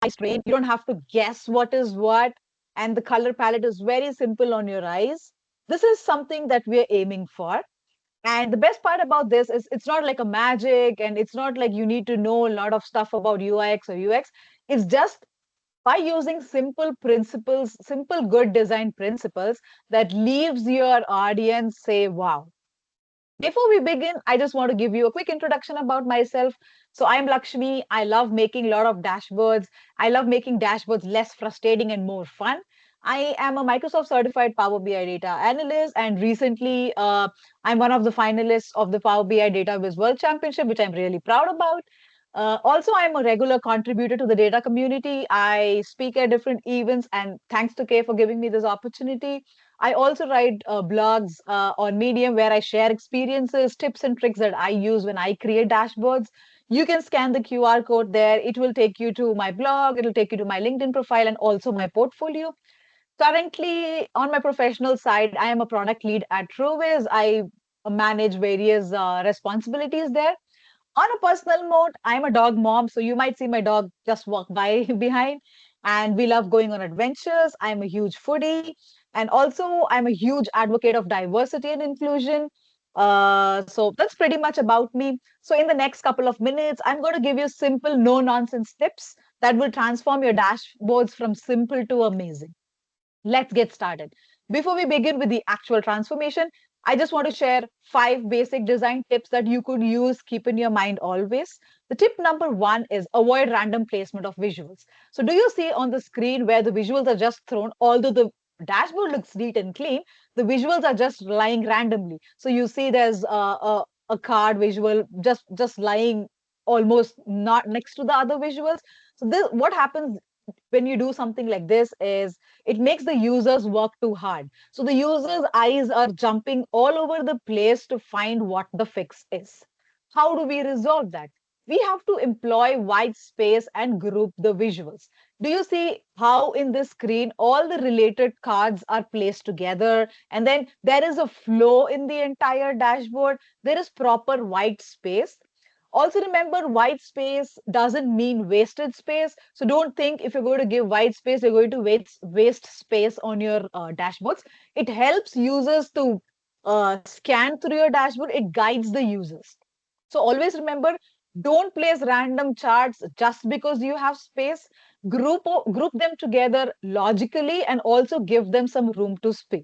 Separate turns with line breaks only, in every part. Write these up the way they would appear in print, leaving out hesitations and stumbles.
strain. You don't have to guess what is what. And the color palette is very simple on your eyes. This is something that we're aiming for. And the best part about this is it's not like a magic and it's not like you need to know a lot of stuff about UX or UX. It's just by using simple principles, simple good design principles that leaves your audience say, wow. Before we begin, I just want to give you a quick introduction about myself. So I'm Lakshmi. I love making a lot of dashboards. I love making dashboards less frustrating and more fun. I am a Microsoft certified Power BI data analyst, and recently I'm one of the finalists of the Power BI Database World Championship, which I'm really proud about. Also, I'm a regular contributor to the data community. I speak at different events, and thanks to Kay for giving me this opportunity. I also write blogs on Medium where I share experiences, tips, and tricks that I use when I create dashboards. You can scan the QR code there. It will take you to my blog, it'll take you to my LinkedIn profile, and also my portfolio. Currently, on my professional side, I am a product lead at TrueWiz. I manage various responsibilities there. On a personal note, I'm a dog mom, so you might see my dog just walk by behind. And we love going on adventures. I'm a huge foodie. And also, I'm a huge advocate of diversity and inclusion. So that's pretty much about me. So, in the next couple of minutes, I'm going to give you simple, no nonsense tips that will transform your dashboards from simple to amazing. Let's get started. Before we begin with the actual transformation, I just want to share 5 basic design tips that you could use, keep in your mind always. The tip number 1 is avoid random placement of visuals. So do you see on the screen where the visuals are just thrown, although the dashboard looks neat and clean, the visuals are just lying randomly. So you see there's a card visual just lying almost not next to the other visuals. So this, what happens when you do something like this is it makes the users work too hard. So the users' eyes are jumping all over the place to find what the fix is. How do we resolve that? We have to employ white space and group the visuals. Do you see how in this screen all the related cards are placed together and then there is a flow in the entire dashboard? There is proper white space. Also, remember, white space doesn't mean wasted space. So don't think if you're going to give white space, you're going to waste space on your dashboards. It helps users to scan through your dashboard. It guides the users. So always remember, don't place random charts just because you have space. Group them together logically and also give them some room to speak.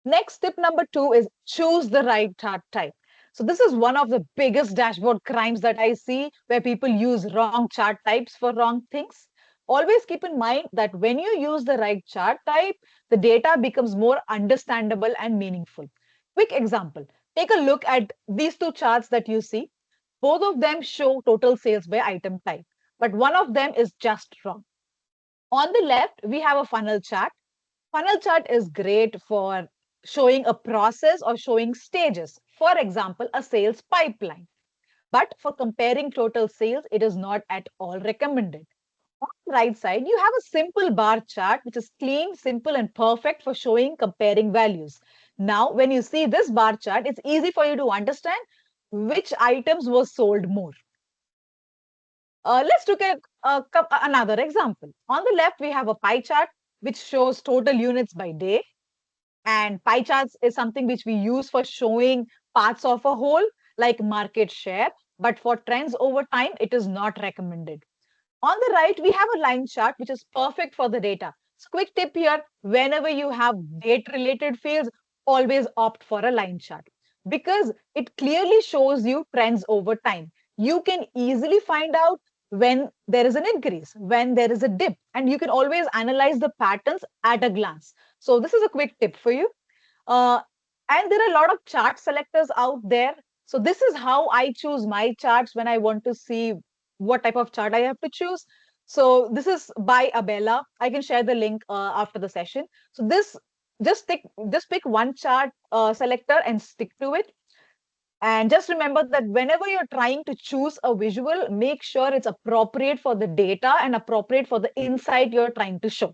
Next, tip number 2 is choose the right chart type. So this is one of the biggest dashboard crimes that I see where people use wrong chart types for wrong things. Always keep in mind that when you use the right chart type, the data becomes more understandable and meaningful. Quick example. Take a look at these 2 charts that you see. Both of them show total sales by item type, but one of them is just wrong. On the left, we have a funnel chart. Funnel chart is great for showing a process or showing stages. For example, a sales pipeline. But for comparing total sales, it is not at all recommended. On the right side, you have a simple bar chart, which is clean, simple, and perfect for showing comparing values. Now, when you see this bar chart, it's easy for you to understand which items were sold more. Let's look at another example. On the left, we have a pie chart, which shows total units by day. And pie charts is something which we use for showing parts of a whole, like market share. But for trends over time, it is not recommended. On the right, we have a line chart, which is perfect for the data. So quick tip here, whenever you have date-related fields, always opt for a line chart because it clearly shows you trends over time. You can easily find out when there is an increase, when there is a dip, and you can always analyze the patterns at a glance. So this is a quick tip for you. Uh, and there are a lot of chart selectors out there. So this is how I choose my charts when I want to see what type of chart I have to choose. So this is by Abella. I can share the link after the session. So this just pick one chart selector and stick to it. And just remember that whenever you're trying to choose a visual, make sure it's appropriate for the data and appropriate for the insight you're trying to show.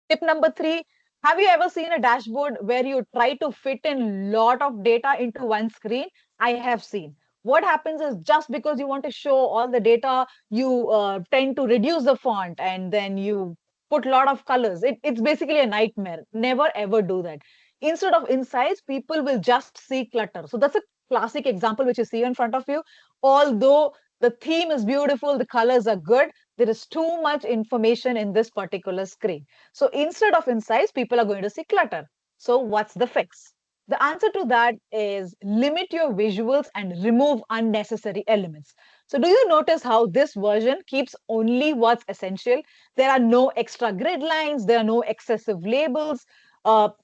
Tip number 3, have you ever seen a dashboard where you try to fit in lot of data into one screen? I have seen. What happens is just because you want to show all the data, you tend to reduce the font and then you put a lot of colors. It's basically a nightmare. Never ever do that. Instead of insights, people will just see clutter. So that's a classic example which you see in front of you. Although the theme is beautiful, the colors are good, there is too much information in this particular screen. So instead of insights, people are going to see clutter. So what's the fix? The answer to that is limit your visuals and remove unnecessary elements. So do you notice how this version keeps only what's essential? There are no extra grid lines, there are no excessive labels,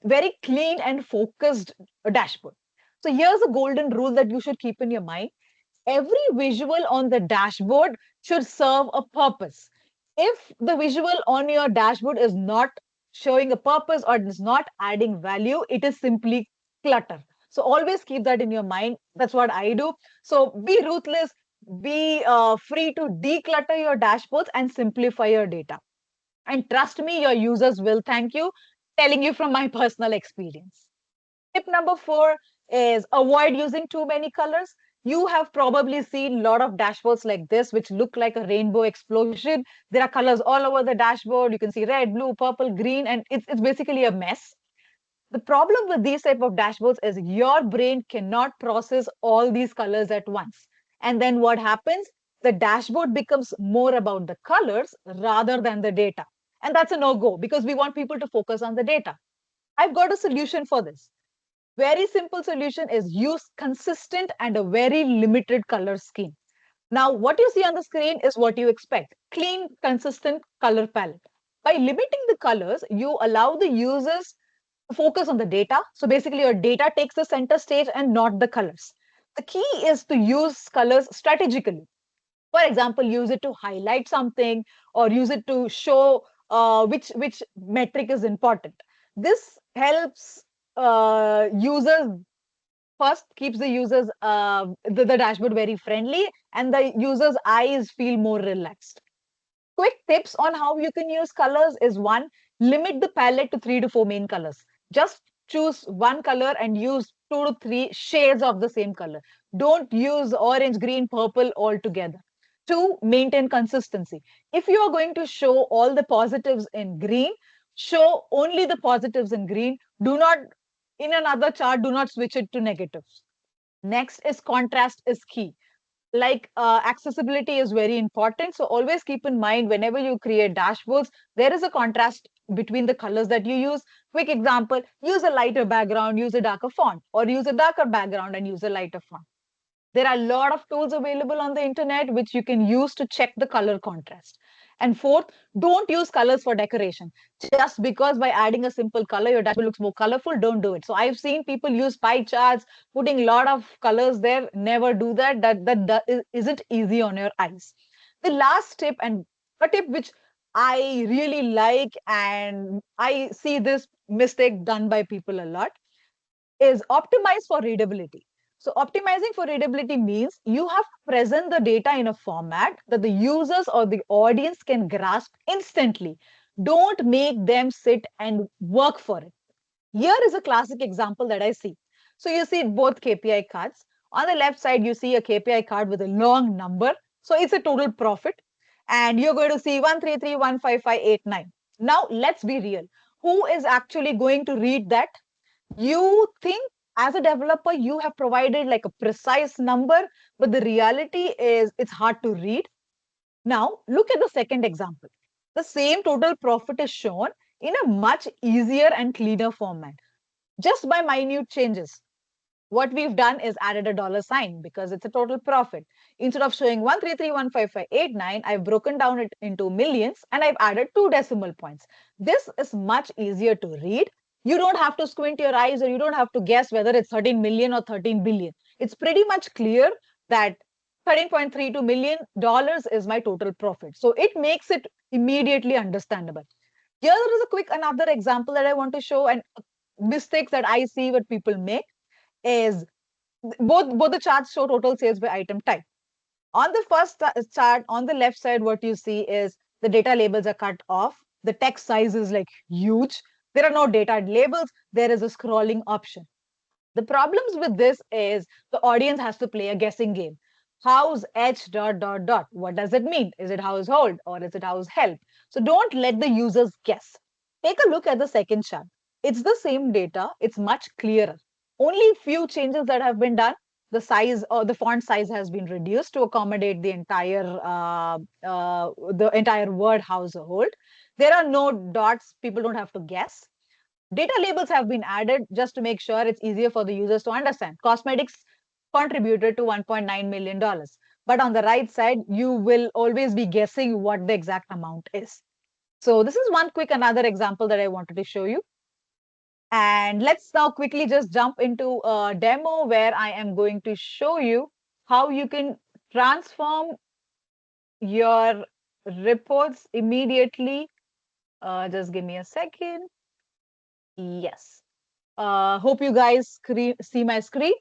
very clean and focused dashboard. So here's a golden rule that you should keep in your mind. Every visual on the dashboard should serve a purpose. If the visual on your dashboard is not showing a purpose or is not adding value, it is simply clutter. So always keep that in your mind. That's what I do. So be ruthless, be free to declutter your dashboards and simplify your data. And trust me, your users will thank you, telling you from my personal experience. Tip number 4 is avoid using too many colors. You have probably seen a lot of dashboards like this, which look like a rainbow explosion. There are colors all over the dashboard. You can see red, blue, purple, green, and it's basically a mess. The problem with these type of dashboards is your brain cannot process all these colors at once. And then what happens? The dashboard becomes more about the colors rather than the data. And that's a no-go because we want people to focus on the data. I've got a solution for this. Very simple solution is use consistent and a very limited color scheme. Now, what you see on the screen is what you expect. Clean, consistent color palette. By limiting the colors, you allow the users to focus on the data. So basically, your data takes the center stage and not the colors. The key is to use colors strategically. For example, use it to highlight something or use it to show which metric is important. This helps users first keeps the users the dashboard very friendly and the users eyes feel more relaxed. Quick tips on how you can use colors is one, limit the palette to 3 to 4 main colors. Just choose one color and use 2 to 3 shades of the same color. Don't use orange, green, purple all together. Two, maintain consistency. If you are going to show all the positives in green, show only the positives in green. Do not, in another chart, do not switch it to negatives. Next is contrast is key. Like accessibility is very important. So always keep in mind whenever you create dashboards, there is a contrast between the colors that you use. Quick example, use a lighter background, use a darker font, or use a darker background and use a lighter font. There are a lot of tools available on the internet which you can use to check the color contrast. And fourth, don't use colors for decoration. Just because by adding a simple color, your dashboard looks more colorful, don't do it. So I've seen people use pie charts, putting a lot of colors there. Never do that. That isn't easy on your eyes. The last tip, and a tip which I really like, and I see this mistake done by people a lot, is optimize for readability. So optimizing for readability means you have to present the data in a format that the users or the audience can grasp instantly. Don't make them sit and work for it. Here is a classic example that I see. So you see both KPI cards. On the left side, you see a KPI card with a long number. So it's a total profit. And you're going to see 133,155,89. Now let's be real. Who is actually going to read that? You think as a developer you have provided like a precise number, but the reality is it's hard to read. Now look at the second example. The same total profit is shown in a much easier and cleaner format just by minute changes. What we've done is added a dollar sign because it's a total profit. Instead of showing 133,155,89, I've broken down it into millions and I've added 2 decimal points. This is much easier to read. You don't have to squint your eyes or you don't have to guess whether it's 13 million or 13 billion. It's pretty much clear that $13.32 million is my total profit. So it makes it immediately understandable. Here is a quick another example that I want to show and mistakes that I see what people make is both the charts show total sales by item type. On the first chart on the left side, what you see is the data labels are cut off. The text size is like huge. There are no data labels. There is a scrolling option. The problems with this is the audience has to play a guessing game. House H dot dot dot. What does it mean? Is it household or is it house help? So don't let the users guess. Take a look at the second chart. It's the same data. It's much clearer. Only few changes that have been done. The size or the font size has been reduced to accommodate the entire word household. There are no dots. People don't have to guess. Data labels have been added just to make sure it's easier for the users to understand. Cosmetics contributed to $1.9 million. But on the right side, you will always be guessing what the exact amount is. So this is one quick another example that I wanted to show you. And let's now quickly just jump into a demo where I am going to show you how you can transform your reports immediately. Just give me a second. Yes. Hope you guys see my screen.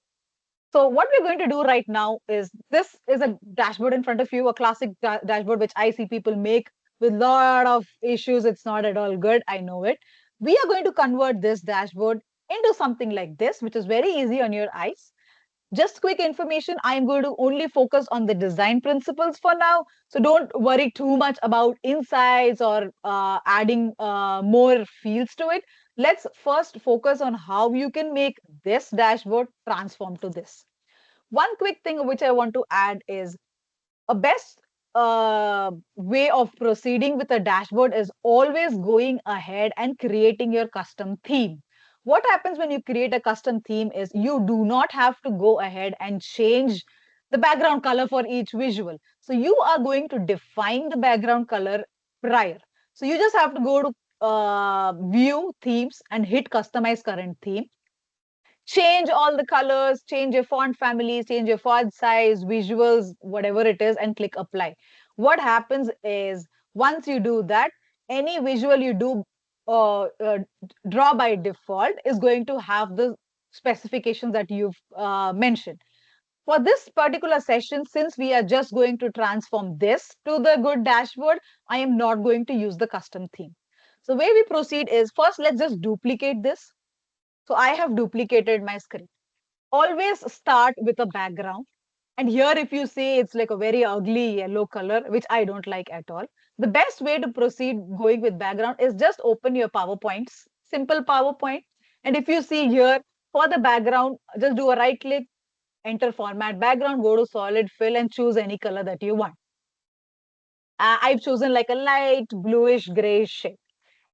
So what we're going to do right now is this is a dashboard in front of you, a classic dashboard which I see people make with a lot of issues. It's not at all good. I know it. We are going to convert this dashboard into something like this, which is very easy on your eyes. Just quick information, I am going to only focus on the design principles for now. So don't worry too much about insights or adding more fields to it. Let's first focus on how you can make this dashboard transform to this. One quick thing which I want to add is a best way of proceeding with a dashboard is always going ahead and creating your custom theme. What happens when you create a custom theme is you do not have to go ahead and change the background color for each visual. So you are going to define the background color prior. So you just have to go to view themes and hit customize current theme, change all the colors, change your font families, change your font size, visuals, whatever it is, and click apply. What happens is once you do that, any visual you do draw by default is going to have the specifications that you've mentioned. For this particular session, since we are just going to transform this to the good dashboard, I am not going to use the custom theme. So way we proceed is first, let's just duplicate this. So I have duplicated my screen. Always start with a background. And here, if you see, it's like a very ugly yellow color, which I don't like at all. The best way to proceed going with background is just open your PowerPoints, simple PowerPoint. And if you see here, for the background, just do a right click, enter format background, go to solid fill and choose any color that you want. I've chosen like a light bluish grayish shade.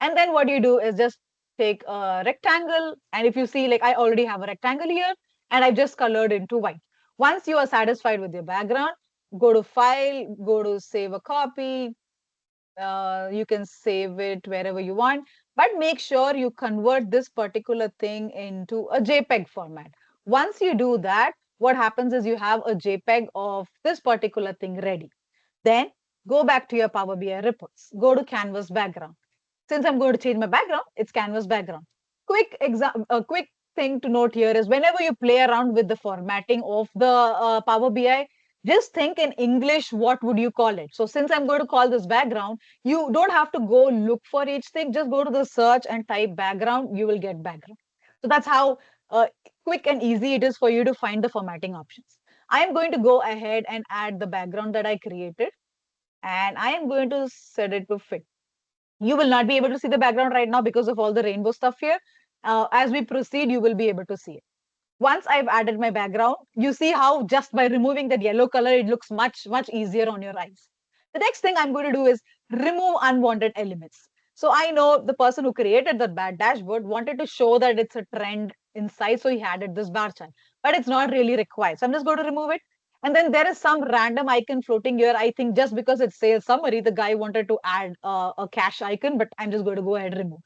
And then what you do is just take a rectangle. And if you see, like I already have a rectangle here and I've just colored into white. Once you are satisfied with your background, go to file, go to save a copy. You can save it wherever you want, but make sure you convert this particular thing into a JPEG format. Once you do that, what happens is you have a JPEG of this particular thing ready. Then go back to your Power BI reports, go to Canvas background. Since I'm going to change my background, it's Canvas background. A quick thing to note here is whenever you play around with the formatting of the Power BI, just think in English, what would you call it? So since I'm going to call this background, you don't have to go look for each thing. Just go to the search and type background, you will get background. So that's how quick and easy it is for you to find the formatting options. I am going to go ahead and add the background that I created, and I am going to set it to fit. You will not be able to see the background right now because of all the rainbow stuff here. As we proceed, you will be able to see it. Once I've added my background, you see how just by removing that yellow color, it looks much, much easier on your eyes. The next thing I'm going to do is remove unwanted elements. So I know the person who created that bad dashboard wanted to show that it's a trend inside, so he added this bar chart, but it's not really required. So I'm just going to remove it. And then there is some random icon floating here. I think just because it says summary, the guy wanted to add a cache icon, but I'm just going to go ahead and remove.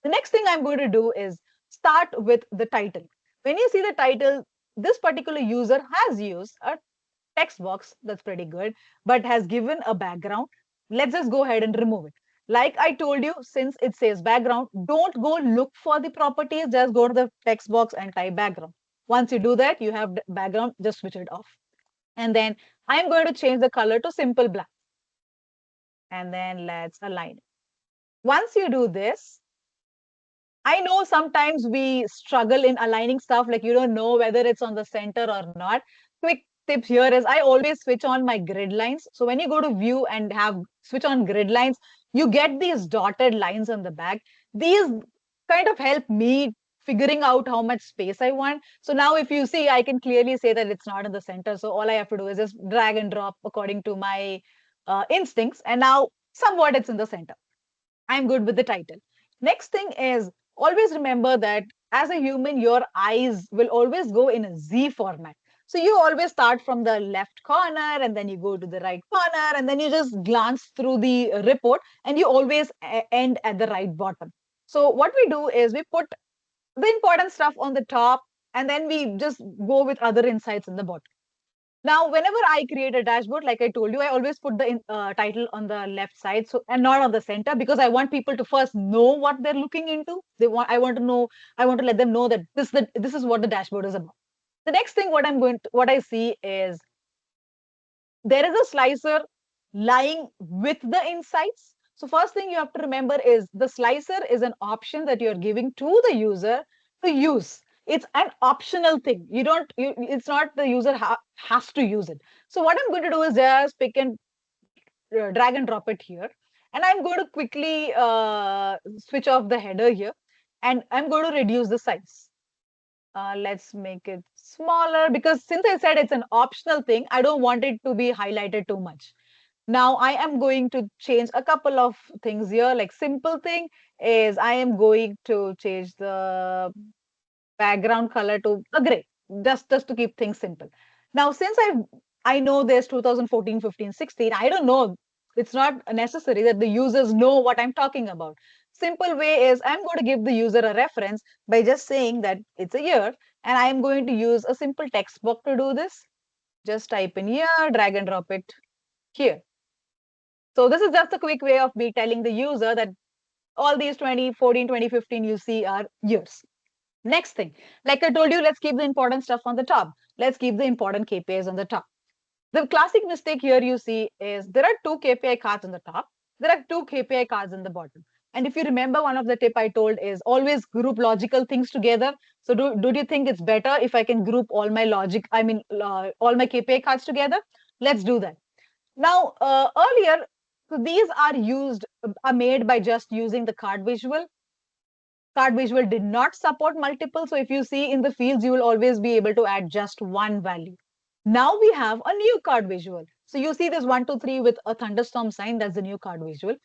The next thing I'm going to do is start with the title. When you see the title, this particular user has used a text box, that's pretty good, but has given a background. Let's just go ahead and remove it. Like I told you, since it says background, don't go look for the properties, just go to the text box and type background. Once you do that, you have background, just switch it off. And then I'm going to change the color to simple black. And then let's align it. Once you do this, I know sometimes we struggle in aligning stuff, like you don't know whether it's on the center or not. Quick tip here is I always switch on my grid lines. So when you go to view and have switch on grid lines, you get these dotted lines on the back. These kind of help me figuring out how much space I want. So now if you see, I can clearly say that it's not in the center. So all I have to do is just drag and drop according to my instincts. And now somewhat it's in the center. I'm good with the title. Next thing is always remember that as a human, your eyes will always go in a Z format. So you always start from the left corner and then you go to the right corner and then you just glance through the report and you always end at the right bottom. So what we do is we put the important stuff on the top and then we just go with other insights in the bottom. Now, whenever I create a dashboard, like I told you, I always put the title on the left side, so and not on the center, because I want people to first know what they're looking into. I want to know, I want to let them know that this is what the dashboard is about. The next thing, what I see is there is a slicer lying with the insights. So first thing you have to remember is the slicer is an option that you're giving to the user to use. It's an optional thing. It's not the user has to use it. So what I'm going to do is just pick and drag and drop it here. And I'm going to quickly switch off the header here. And I'm going to reduce the size. Let's make it smaller because since I said it's an optional thing, I don't want it to be highlighted too much. Now I am going to change a couple of things here. Like simple thing is I am going to change the background color to a gray, just to keep things simple. Now, since I know there's 2014, 15, 16, I don't know. It's not necessary that the users know what I'm talking about. Simple way is I'm going to give the user a reference by just saying that it's a year, and I'm going to use a simple text box to do this. Just type in year, drag and drop it here. So this is just a quick way of me telling the user that all these 2014, 2015 you see are years. Next thing, like I told you, let's keep the important stuff on the top. Let's keep the important KPIs on the top. The classic mistake here you see is there are two KPI cards on the top. There are two KPI cards on the bottom. And if you remember, one of the tip I told is always group logical things together. So do you think it's better if I can group all my all my KPI cards together? Let's do that. Now, earlier, so these are made by just using the card visual. Card visual did not support multiple. So if you see in the fields, you will always be able to add just one value. Now we have a new card visual. So you see this 1, 2, 3 with a thunderstorm sign. That's the new card visual.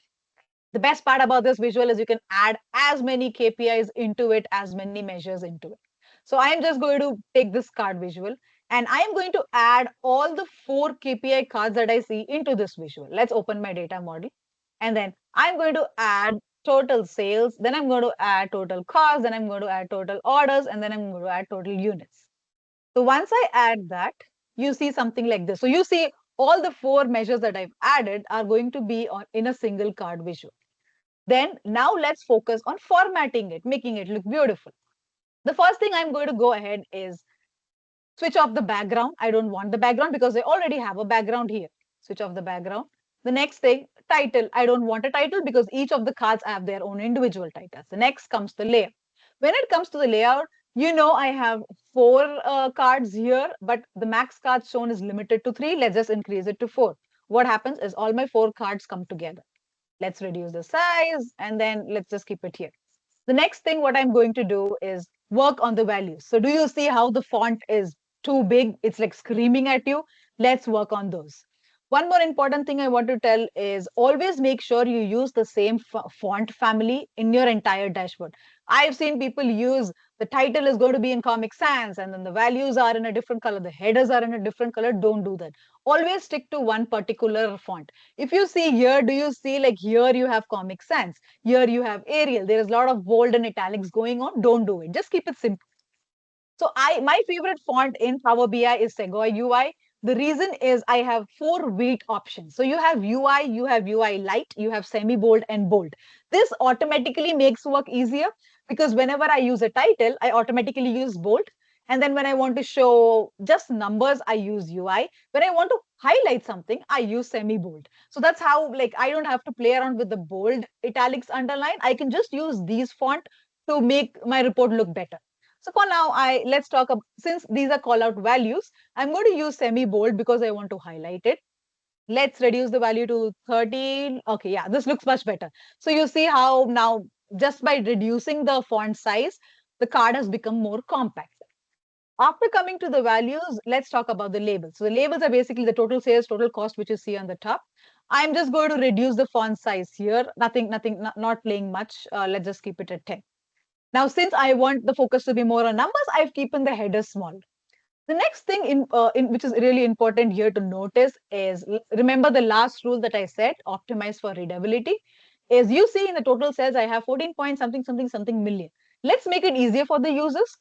The best part about this visual is you can add as many KPIs into it, as many measures into it. So I am just going to take this card visual and I am going to add all the 4 KPI cards that I see into this visual. Let's open my data model. And then I'm going to add total sales. Then I'm going to add total cost. Then I'm going to add total orders. And then I'm going to add total units. So once I add that, you see something like this. So you see all the 4 measures that I've added are going to be in a single card visual. Then now let's focus on formatting it, making it look beautiful. The first thing I'm going to go ahead is switch off the background. I don't want the background because I already have a background here. Switch off the background. The next thing, title. I don't want a title because each of the cards have their own individual titles. The next comes the layout. When it comes to the layout, you know I have 4 cards here, but the max cards shown is limited to 3. Let's just increase it to 4. What happens is all my 4 cards come together. Let's reduce the size and then let's just keep it here. The next thing what I'm going to do is work on the values. So do you see how the font is too big? It's like screaming at you. Let's work on those. One more important thing I want to tell is always make sure you use the same font family in your entire dashboard. I've seen people use the title is going to be in Comic Sans and then the values are in a different color, the headers are in a different color. Don't do that. Always stick to one particular font. If you see here, do you see like here you have Comic Sans, here you have Arial. There is a lot of bold and italics going on. Don't do it. Just keep it simple. So my favorite font in Power BI is Segoy UI. The reason is I have 4 weight options. So you have UI light, you have semi bold and bold. This automatically makes work easier because whenever I use a title, I automatically use bold. And then when I want to show just numbers, I use UI. When I want to highlight something, I use semi bold. So that's how like I don't have to play around with the bold italics underline. I can just use these font to make my report look better. So for now, let's talk about, since these are call out values, I'm going to use semi bold because I want to highlight it. Let's reduce the value to 13. Okay, yeah, this looks much better. So you see how now just by reducing the font size, the card has become more compact. After coming to the values, let's talk about the labels. So the labels are basically the total sales, total cost, which you see on the top. I'm just going to reduce the font size here. Nothing, not playing much. Let's just keep it at 10. Now, since I want the focus to be more on numbers, I've keeping the header small. The next thing in which is really important here to notice is, remember the last rule that I said, optimize for readability, is you see in the total sales, I have 14 point something, something, something million. Let's make it easier for the users.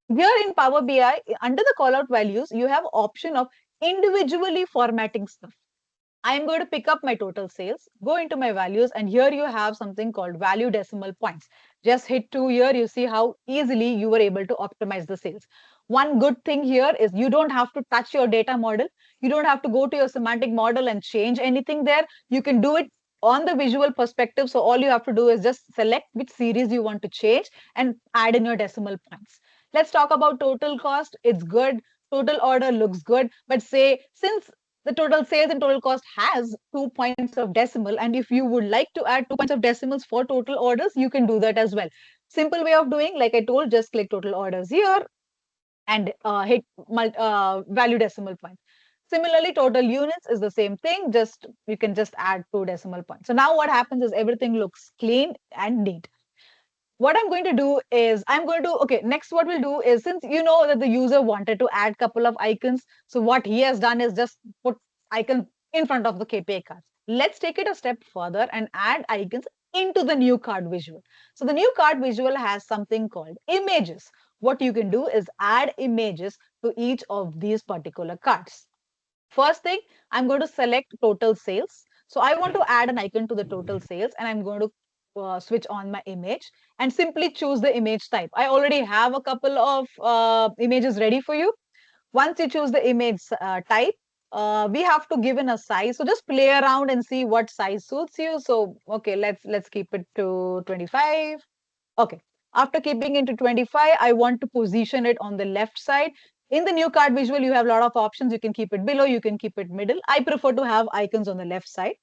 Here in Power BI, under the callout values, you have option of individually formatting stuff. I'm going to pick up my total sales, go into my values, and here you have something called value decimal points. Just hit 2 here, you see how easily you were able to optimize the sales. One good thing here is you don't have to touch your data model. You don't have to go to your semantic model and change anything there. You can do it on the visual perspective. So all you have to do is just select which series you want to change and add in your decimal points. Let's talk about total cost. It's good. Total order looks good. But say, since the total sales and total cost has 2 points of decimal, and if you would like to add 2 points of decimals for total orders, you can do that as well. Simple way of doing, like I told, just click total orders here and hit value decimal points. Similarly, total units is the same thing. Just you can just add 2 decimal points. So now what happens is everything looks clean and neat. What I'm going to do is okay, next what we'll do is, since you know that the user wanted to add couple of icons, so what he has done is just put icon in front of the KPI cards. Let's take it a step further and add icons into the new card visual. So the new card visual has something called images. What you can do is add images to each of these particular cards. First thing, I'm going to select total sales. So I want to add an icon to the total sales, and I'm going to switch on my image and simply choose the image type. I already have a couple of images ready for you. Once you choose the image type, we have to give in a size. So just play around and see what size suits you. So okay, let's keep it to 25. Okay. After keeping it to 25, I want to position it on the left side. In the new card visual, you have a lot of options. You can keep it below, you can keep it middle. I prefer to have icons on the left side.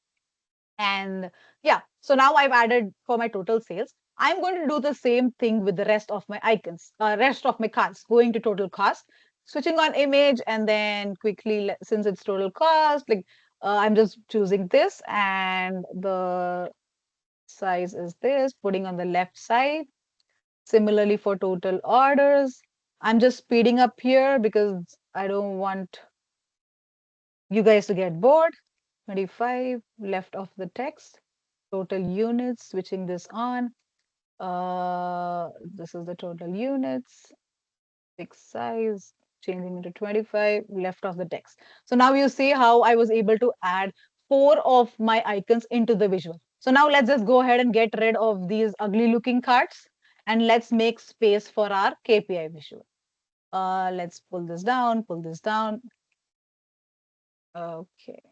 And yeah, so now I've added for my total sales. I'm going to do the same thing with the rest of my icons, rest of my cards, going to total cost, switching on image, and then quickly, since it's total cost, like I'm just choosing this, and the size is this, putting on the left side. Similarly for total orders, I'm just speeding up here because I don't want you guys to get bored. 25, left of the text, total units, switching this on. This is the total units, fixed size, changing into 25, left of the text. So now you see how I was able to add 4 of my icons into the visual. So now let's just go ahead and get rid of these ugly looking cards, and let's make space for our KPI visual. Let's pull this down, pull this down. Okay.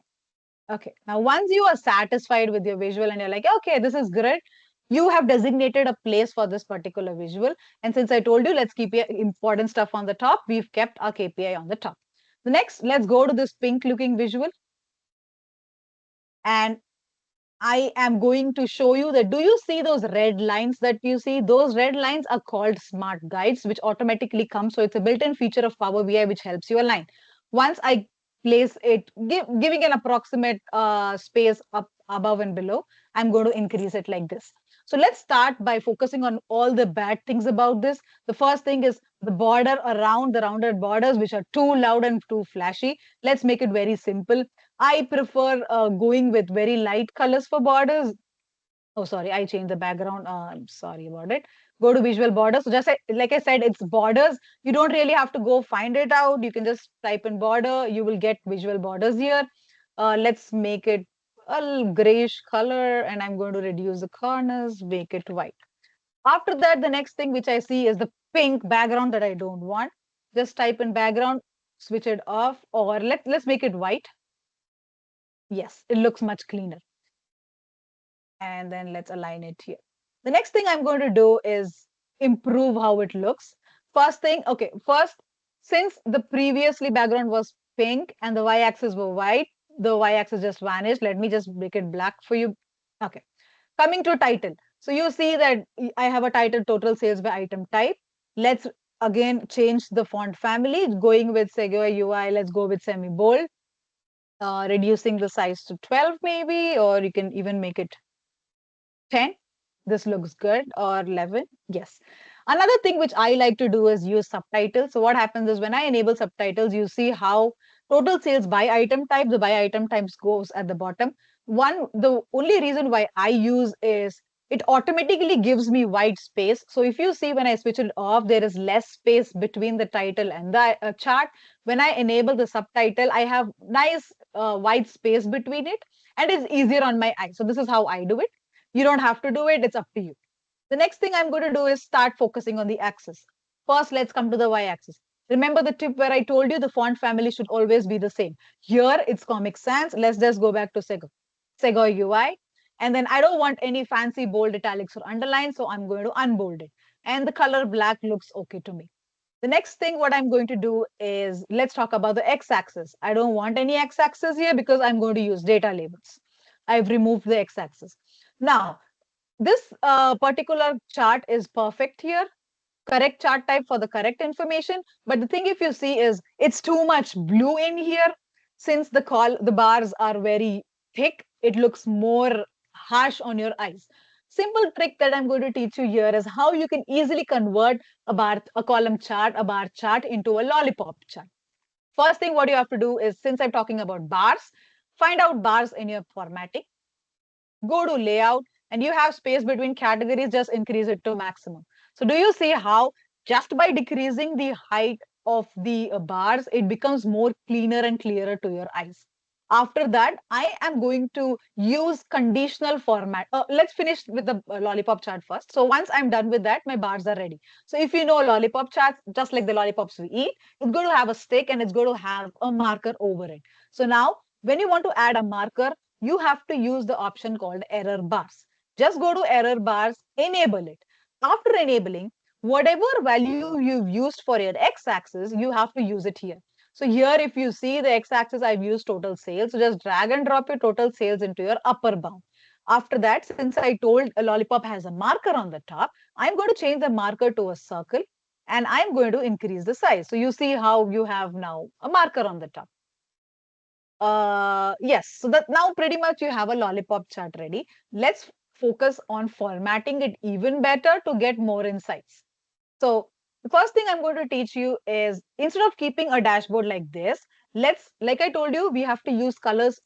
Okay. Now, once you are satisfied with your visual and you're like, okay, this is great, you have designated a place for this particular visual. And since I told you, let's keep important stuff on the top, we've kept our KPI on the top. The next, let's go to this pink looking visual. And I am going to show you that, do you see those red lines that you see? Those red lines are called smart guides, which automatically come. So it's a built-in feature of Power BI, which helps you align. Once I place it, giving an approximate space up above and below, I'm going to increase it like this. So let's start by focusing on all the bad things about this. The first thing is the border around the rounded borders, which are too loud and too flashy. Let's make it very simple. I prefer going with very light colors for borders. Oh, sorry, I changed the background. I'm sorry about it. Go to visual borders. So just like I said, it's borders. You don't really have to go find it out. You can just type in border. You will get visual borders here. Let's make it a grayish color, and I'm going to reduce the corners, make it white. After that, the next thing which I see is the pink background that I don't want. Just type in background, switch it off, or let's make it white. Yes, it looks much cleaner. And then let's align it here. The next thing I'm going to do is improve how it looks. First thing, okay, first, since the previously background was pink and the y-axis were white, the y-axis just vanished. Let me just make it black for you. Okay, coming to title. So you see that I have a title, total sales by item type. Let's again change the font family, going with Segoe UI. Let's go with semi bold, reducing the size to 12 maybe, or you can even make it 10. This looks good. Or 11. Yes. Another thing which I like to do is use subtitles. So what happens is when I enable subtitles, you see how total sales by item type, the by item types goes at the bottom. The only reason why I use is it automatically gives me white space. So if you see when I switch it off, there is less space between the title and the chart. When I enable the subtitle, I have nice white space between it, and it's easier on my eye. So this is how I do it. You don't have to do it, it's up to you. The next thing I'm going to do is start focusing on the axis. First, let's come to the y-axis. Remember the tip where I told you the font family should always be the same. Here, it's Comic Sans. Let's just go back to Sego UI. And then I don't want any fancy bold italics or underlines, so I'm going to unbold it. And the color black looks okay to me. The next thing what I'm going to do is let's talk about the x-axis. I don't want any x-axis here because I'm going to use data labels. I've removed the x-axis. Now, this particular chart is perfect here, correct chart type for the correct information. But the thing if you see is it's too much blue in here. Since the bars are very thick, it looks more harsh on your eyes. Simple trick that I'm going to teach you here is how you can easily convert a column chart, a bar chart into a lollipop chart. First thing what you have to do is, since I'm talking about bars, find out bars in your formatting, go to layout, and you have space between categories, just increase it to maximum. So do you see how just by decreasing the height of the bars, it becomes more cleaner and clearer to your eyes. After that, I am going to use conditional format. Let's finish with the lollipop chart first. So once I'm done with that, my bars are ready. So if you know lollipop charts, just like the lollipops we eat, it's going to have a stick and it's going to have a marker over it. So now when you want to add a marker, you have to use the option called error bars. Just go to error bars, enable it. After enabling, whatever value you've used for your x-axis, you have to use it here. So here, if you see the x-axis, I've used total sales. So just drag and drop your total sales into your upper bound. After that, since I told a lollipop has a marker on the top, I'm going to change the marker to a circle and I'm going to increase the size. So you see how you have now a marker on the top. Yes, so that now pretty much you have a lollipop chart ready. Let's focus on formatting it even better to get more insights. So the first thing I'm going to teach you is, instead of keeping a dashboard like this, like I told you, we have to use colors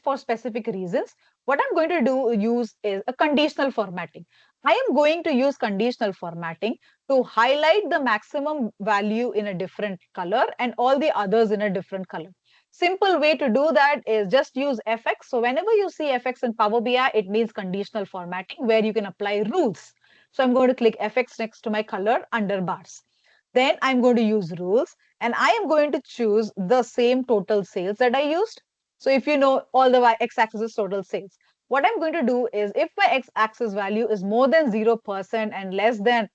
for specific reasons. What I'm going to use is a conditional formatting. I am going to use conditional formatting to highlight the maximum value in a different color and all the others in a different color. Simple way to do that is just use FX. So whenever you see FX in Power BI, it means conditional formatting where you can apply rules. So I'm going to click FX next to my color under bars. Then I'm going to use rules and I am going to choose the same total sales that I used. So if you know all the x-axis is total sales, what I'm going to do is, if my x-axis value is more than 0% and less than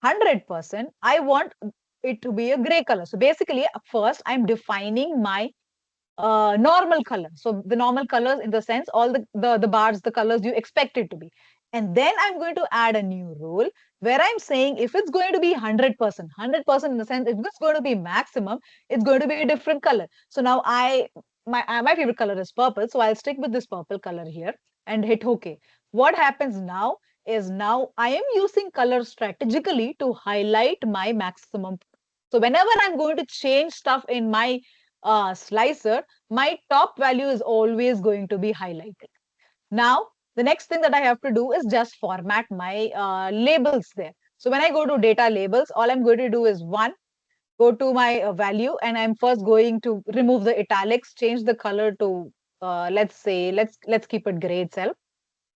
100%, I want it to be a gray color. So basically, first I'm defining my normal color. So the normal colors, in the sense, all the bars, the colors you expect it to be. And then I'm going to add a new rule where I'm saying if it's going to be 100%, 100% in the sense, if it's going to be maximum, it's going to be a different color. So now my favorite color is purple. So I'll stick with this purple color here and hit OK. What happens now is, now I am using color strategically to highlight my maximum. So whenever I'm going to change stuff in my slicer, my top value is always going to be highlighted. Now, the next thing that I have to do is just format my labels there. So when I go to data labels, all I'm going to do is go to my value, and I'm first going to remove the italics, change the color to let's say, let's keep it gray itself.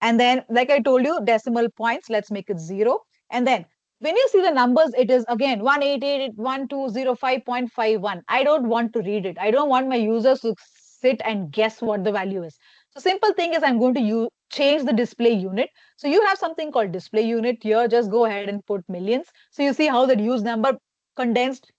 And then, like I told you, decimal points, let's make it 0. And then when you see the numbers, it is again 188.1205.51. I don't want to read it. I don't want my users to sit and guess what the value is. So simple thing is, I'm going to change the display unit. So you have something called display unit here. Just go ahead and put millions. So you see how the use number condensed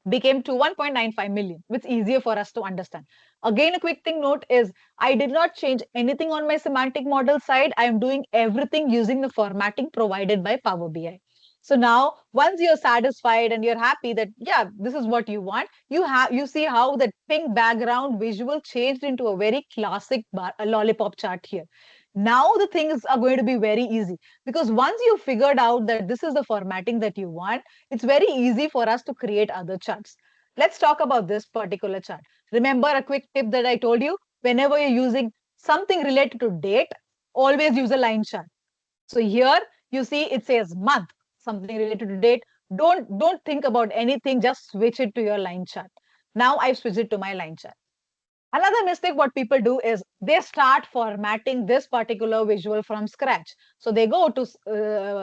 became to 1.95 million, which is easier for us to understand. Again, a quick thing note is I did not change anything on my semantic model side. I am doing everything using the formatting provided by Power BI. So now, once you're satisfied and you're happy that, yeah, this is what you want, you see how that pink background visual changed into a very classic a lollipop chart here. Now the things are going to be very easy because once you figured out that this is the formatting that you want, it's very easy for us to create other charts. Let's talk about this particular chart. Remember a quick tip that I told you, whenever you're using something related to date, always use a line chart. So here you see it says month, something related to date. Don't think about anything, just switch it to your line chart. Now I've switched it to my line chart. Another mistake what people do is they start formatting this particular visual from scratch. So they go to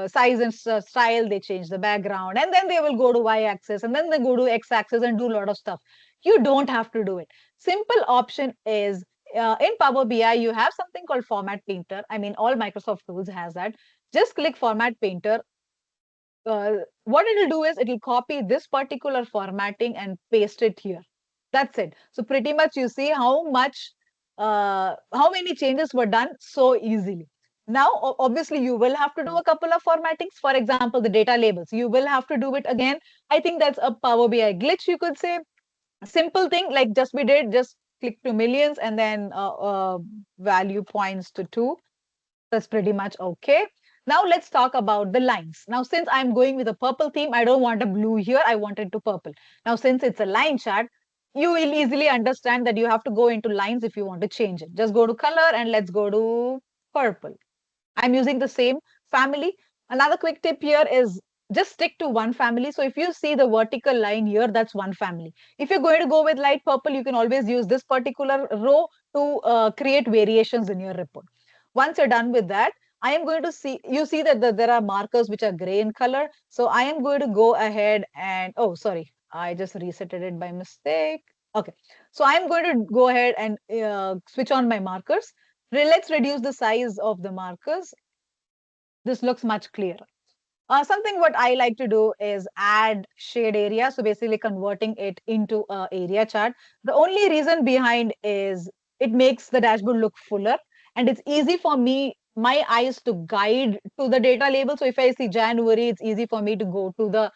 size and style, they change the background, and then they will go to y-axis, and then they go to x-axis and do a lot of stuff. You don't have to do it. Simple option is in Power BI, you have something called Format Painter. I mean, all Microsoft tools has that. Just click Format Painter. What it'll do is it'll copy this particular formatting and paste it here. That's it. So pretty much you see how many changes were done so easily. Now, obviously, you will have to do a couple of formattings. For example, the data labels. You will have to do it again. I think that's a Power BI glitch, you could say. A simple thing like just we did, just click to millions and then value points to 2. That's pretty much okay. Now let's talk about the lines. Now, since I'm going with a purple theme, I don't want a blue here. I want it to purple. Now, since it's a line chart, you will easily understand that you have to go into lines if you want to change it. Just go to color and let's go to purple. I'm using the same family. Another quick tip here is just stick to one family. So if you see the vertical line here, that's one family. If you're going to go with light purple, you can always use this particular row to create variations in your report. Once you're done with that, I am going to see, you see that there are markers which are gray in color. So I am going to go ahead and, oh, sorry, I just resetted it by mistake. Okay, so I'm going to go ahead and switch on my markers. Let's reduce the size of the markers. This looks much clearer. Something what I like to do is add shade area. So basically converting it into a area chart. The only reason behind is it makes the dashboard look fuller and it's easy for me, my eyes to guide to the data label. So if I see January, it's easy for me to go to the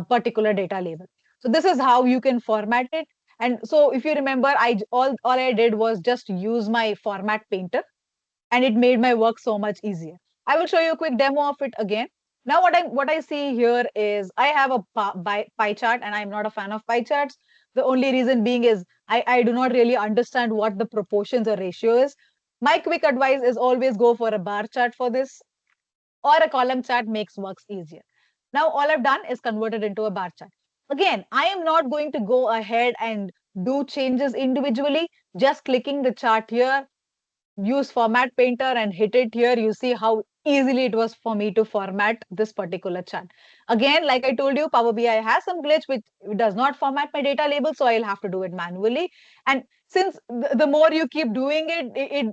particular data label. So this is how you can format it. And so if you remember, all I did was just use my format painter and it made my work so much easier. I will show you a quick demo of it again. Now what I see here is I have a pie chart and I'm not a fan of pie charts. The only reason being is I do not really understand what the proportions or ratio is. My quick advice is always go for a bar chart for this or a column chart makes works easier. Now all I've done is converted into a bar chart. Again, I am not going to go ahead and do changes individually. Just clicking the chart here, use format painter and hit it here, you see how easily it was for me to format this particular chart. Again, like I told you, Power BI has some glitch which does not format my data label, so I'll have to do it manually. And since the more you keep doing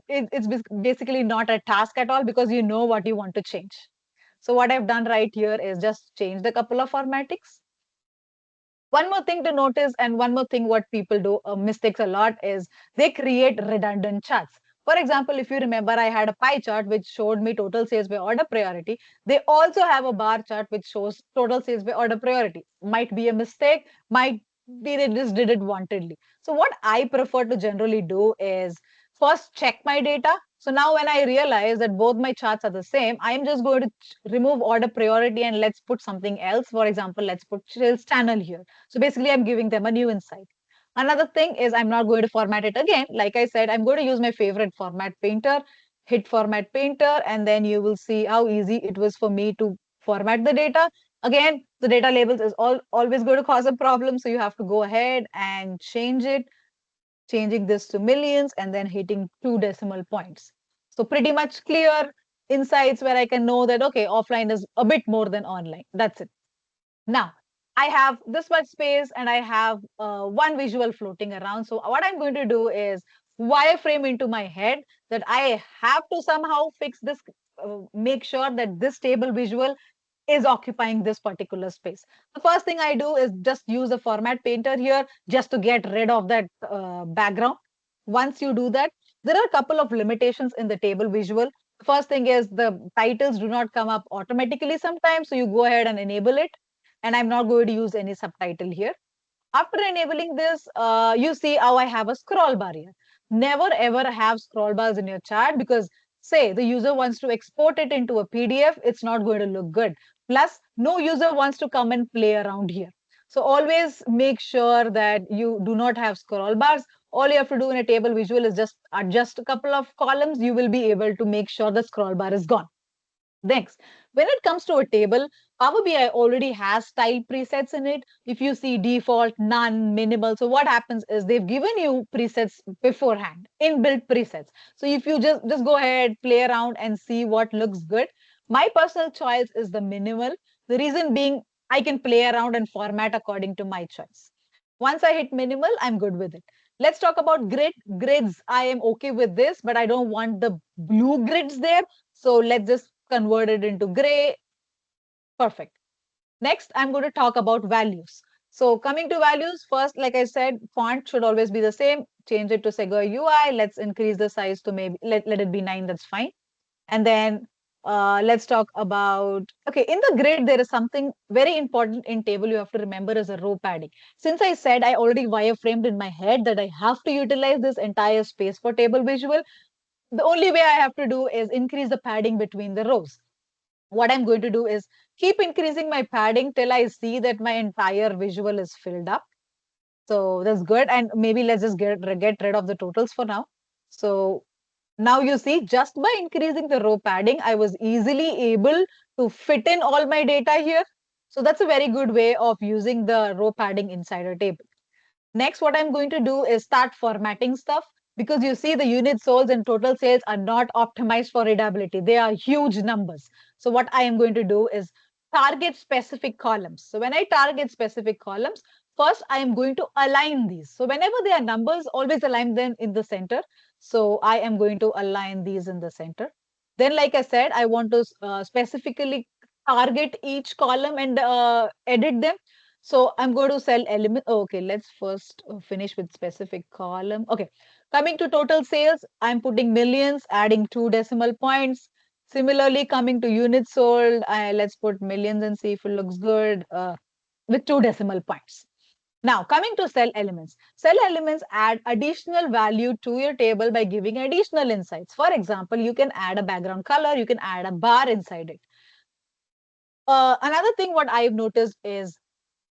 it's basically not a task at all because you know what you want to change. So what I've done right here is just change the couple of formatics. One more thing to notice, and one more thing what people do mistakes a lot is they create redundant charts. For example, if you remember, I had a pie chart which showed me total sales by order priority. They also have a bar chart which shows total sales by order priority. Might be a mistake, might be they just did it wantedly. So what I prefer to generally do is first check my data. So now when I realize that both my charts are the same, I am just going to remove order priority and let's put something else. For example, let's put sales channel here. So basically I'm giving them a new insight. Another thing is I'm not going to format it again. Like I said, I'm going to use my favorite format painter, hit format painter, and then you will see how easy it was for me to format the data. Again, the data labels is always going to cause a problem. So you have to go ahead and change it, changing this to millions and then hitting 2 decimal points. So pretty much clear insights where I can know that, okay, offline is a bit more than online. That's it. Now, I have this much space and I have one visual floating around. So what I'm going to do is wireframe into my head that I have to somehow fix this, make sure that this table visual is occupying this particular space. The first thing I do is just use a format painter here just to get rid of that background. Once you do that, there are a couple of limitations in the table visual. First thing is the titles do not come up automatically sometimes, so you go ahead and enable it. And I'm not going to use any subtitle here. After enabling this, you see how I have a scroll bar here. Never ever have scroll bars in your chart because say the user wants to export it into a PDF, it's not going to look good. Plus, no user wants to come and play around here. So always make sure that you do not have scroll bars. All you have to do in a table visual is just adjust a couple of columns. You will be able to make sure the scroll bar is gone. Next, when it comes to a table, Power BI already has style presets in it. If you see default, none, minimal, so what happens is they've given you presets beforehand, inbuilt presets. So if you just go ahead, play around and see what looks good. My personal choice is the minimal. The reason being I can play around and format according to my choice. Once I hit minimal, I'm good with it. Let's talk about grids. I am okay with this, but I don't want the blue grids there. So let's just convert it into gray. Perfect. Next, I'm going to talk about values. So coming to values, first, like I said, font should always be the same. Change it to Segway UI. Let's increase the size to maybe, let it be 9. That's fine. And then let's talk about, okay, in the grid, there is something very important in table you have to remember is a row padding. Since I said I already wireframed in my head that I have to utilize this entire space for table visual, the only way I have to do is increase the padding between the rows. What I'm going to do is keep increasing my padding till I see that my entire visual is filled up. So that's good. And maybe let's just get rid of the totals for now. So now you see, just by increasing the row padding, I was easily able to fit in all my data here. So that's a very good way of using the row padding inside a table. Next, what I'm going to do is start formatting stuff because you see the unit sold and total sales are not optimized for readability. They are huge numbers. So what I am going to do is target specific columns. So when I target specific columns, first I am going to align these. So whenever they are numbers, always align them in the center. So I am going to align these in the center. Then, like I said, I want to specifically target each column and edit them. So I'm going to sell element. Okay, let's first finish with specific column. Okay, coming to total sales, I'm putting millions, adding 2 decimal points. Similarly, coming to units sold, let's put millions and see if it looks good with 2 decimal points. Now, coming to cell elements add additional value to your table by giving additional insights. For example, you can add a background color, you can add a bar inside it. Another thing what I've noticed is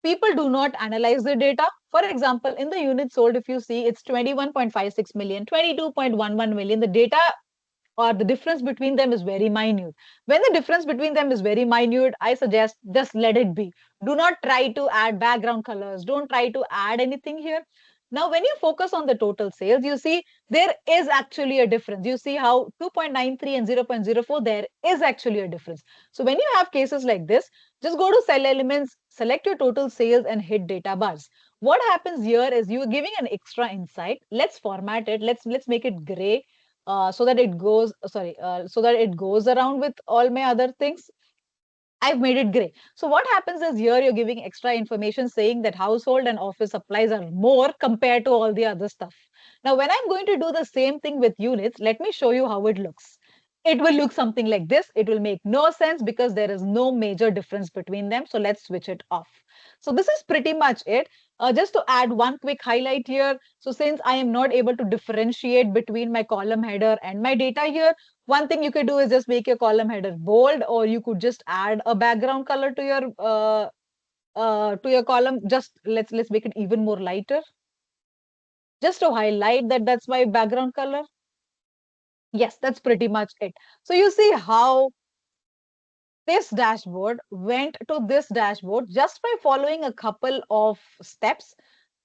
people do not analyze the data. For example, in the units sold, if you see it's 21.56 million, 22.11 million, the data or the difference between them is very minute. When the difference between them is very minute, I suggest just let it be. Do not try to add background colors. Don't try to add anything here. Now, when you focus on the total sales, you see there is actually a difference. You see how 2.93 and 0.04, there is actually a difference. So when you have cases like this, just go to cell elements, select your total sales and hit data bars. What happens here is you're giving an extra insight. Let's format it. Let's make it gray so that it goes, so that it goes around with all my other things. I've made it gray. So what happens is here you're giving extra information saying that household and office supplies are more compared to all the other stuff. Now, when I'm going to do the same thing with units, let me show you how it looks. It will look something like this. It will make no sense because there is no major difference between them. So let's switch it off. So this is pretty much it. Just to add one quick highlight here. So since I am not able to differentiate between my column header and my data here, one thing you could do is just make your column header bold, or you could just add a background color to your column. Just let's make it even more lighter, just to highlight that that's my background color. Yes, that's pretty much it. So you see how this dashboard went to this dashboard just by following a couple of steps.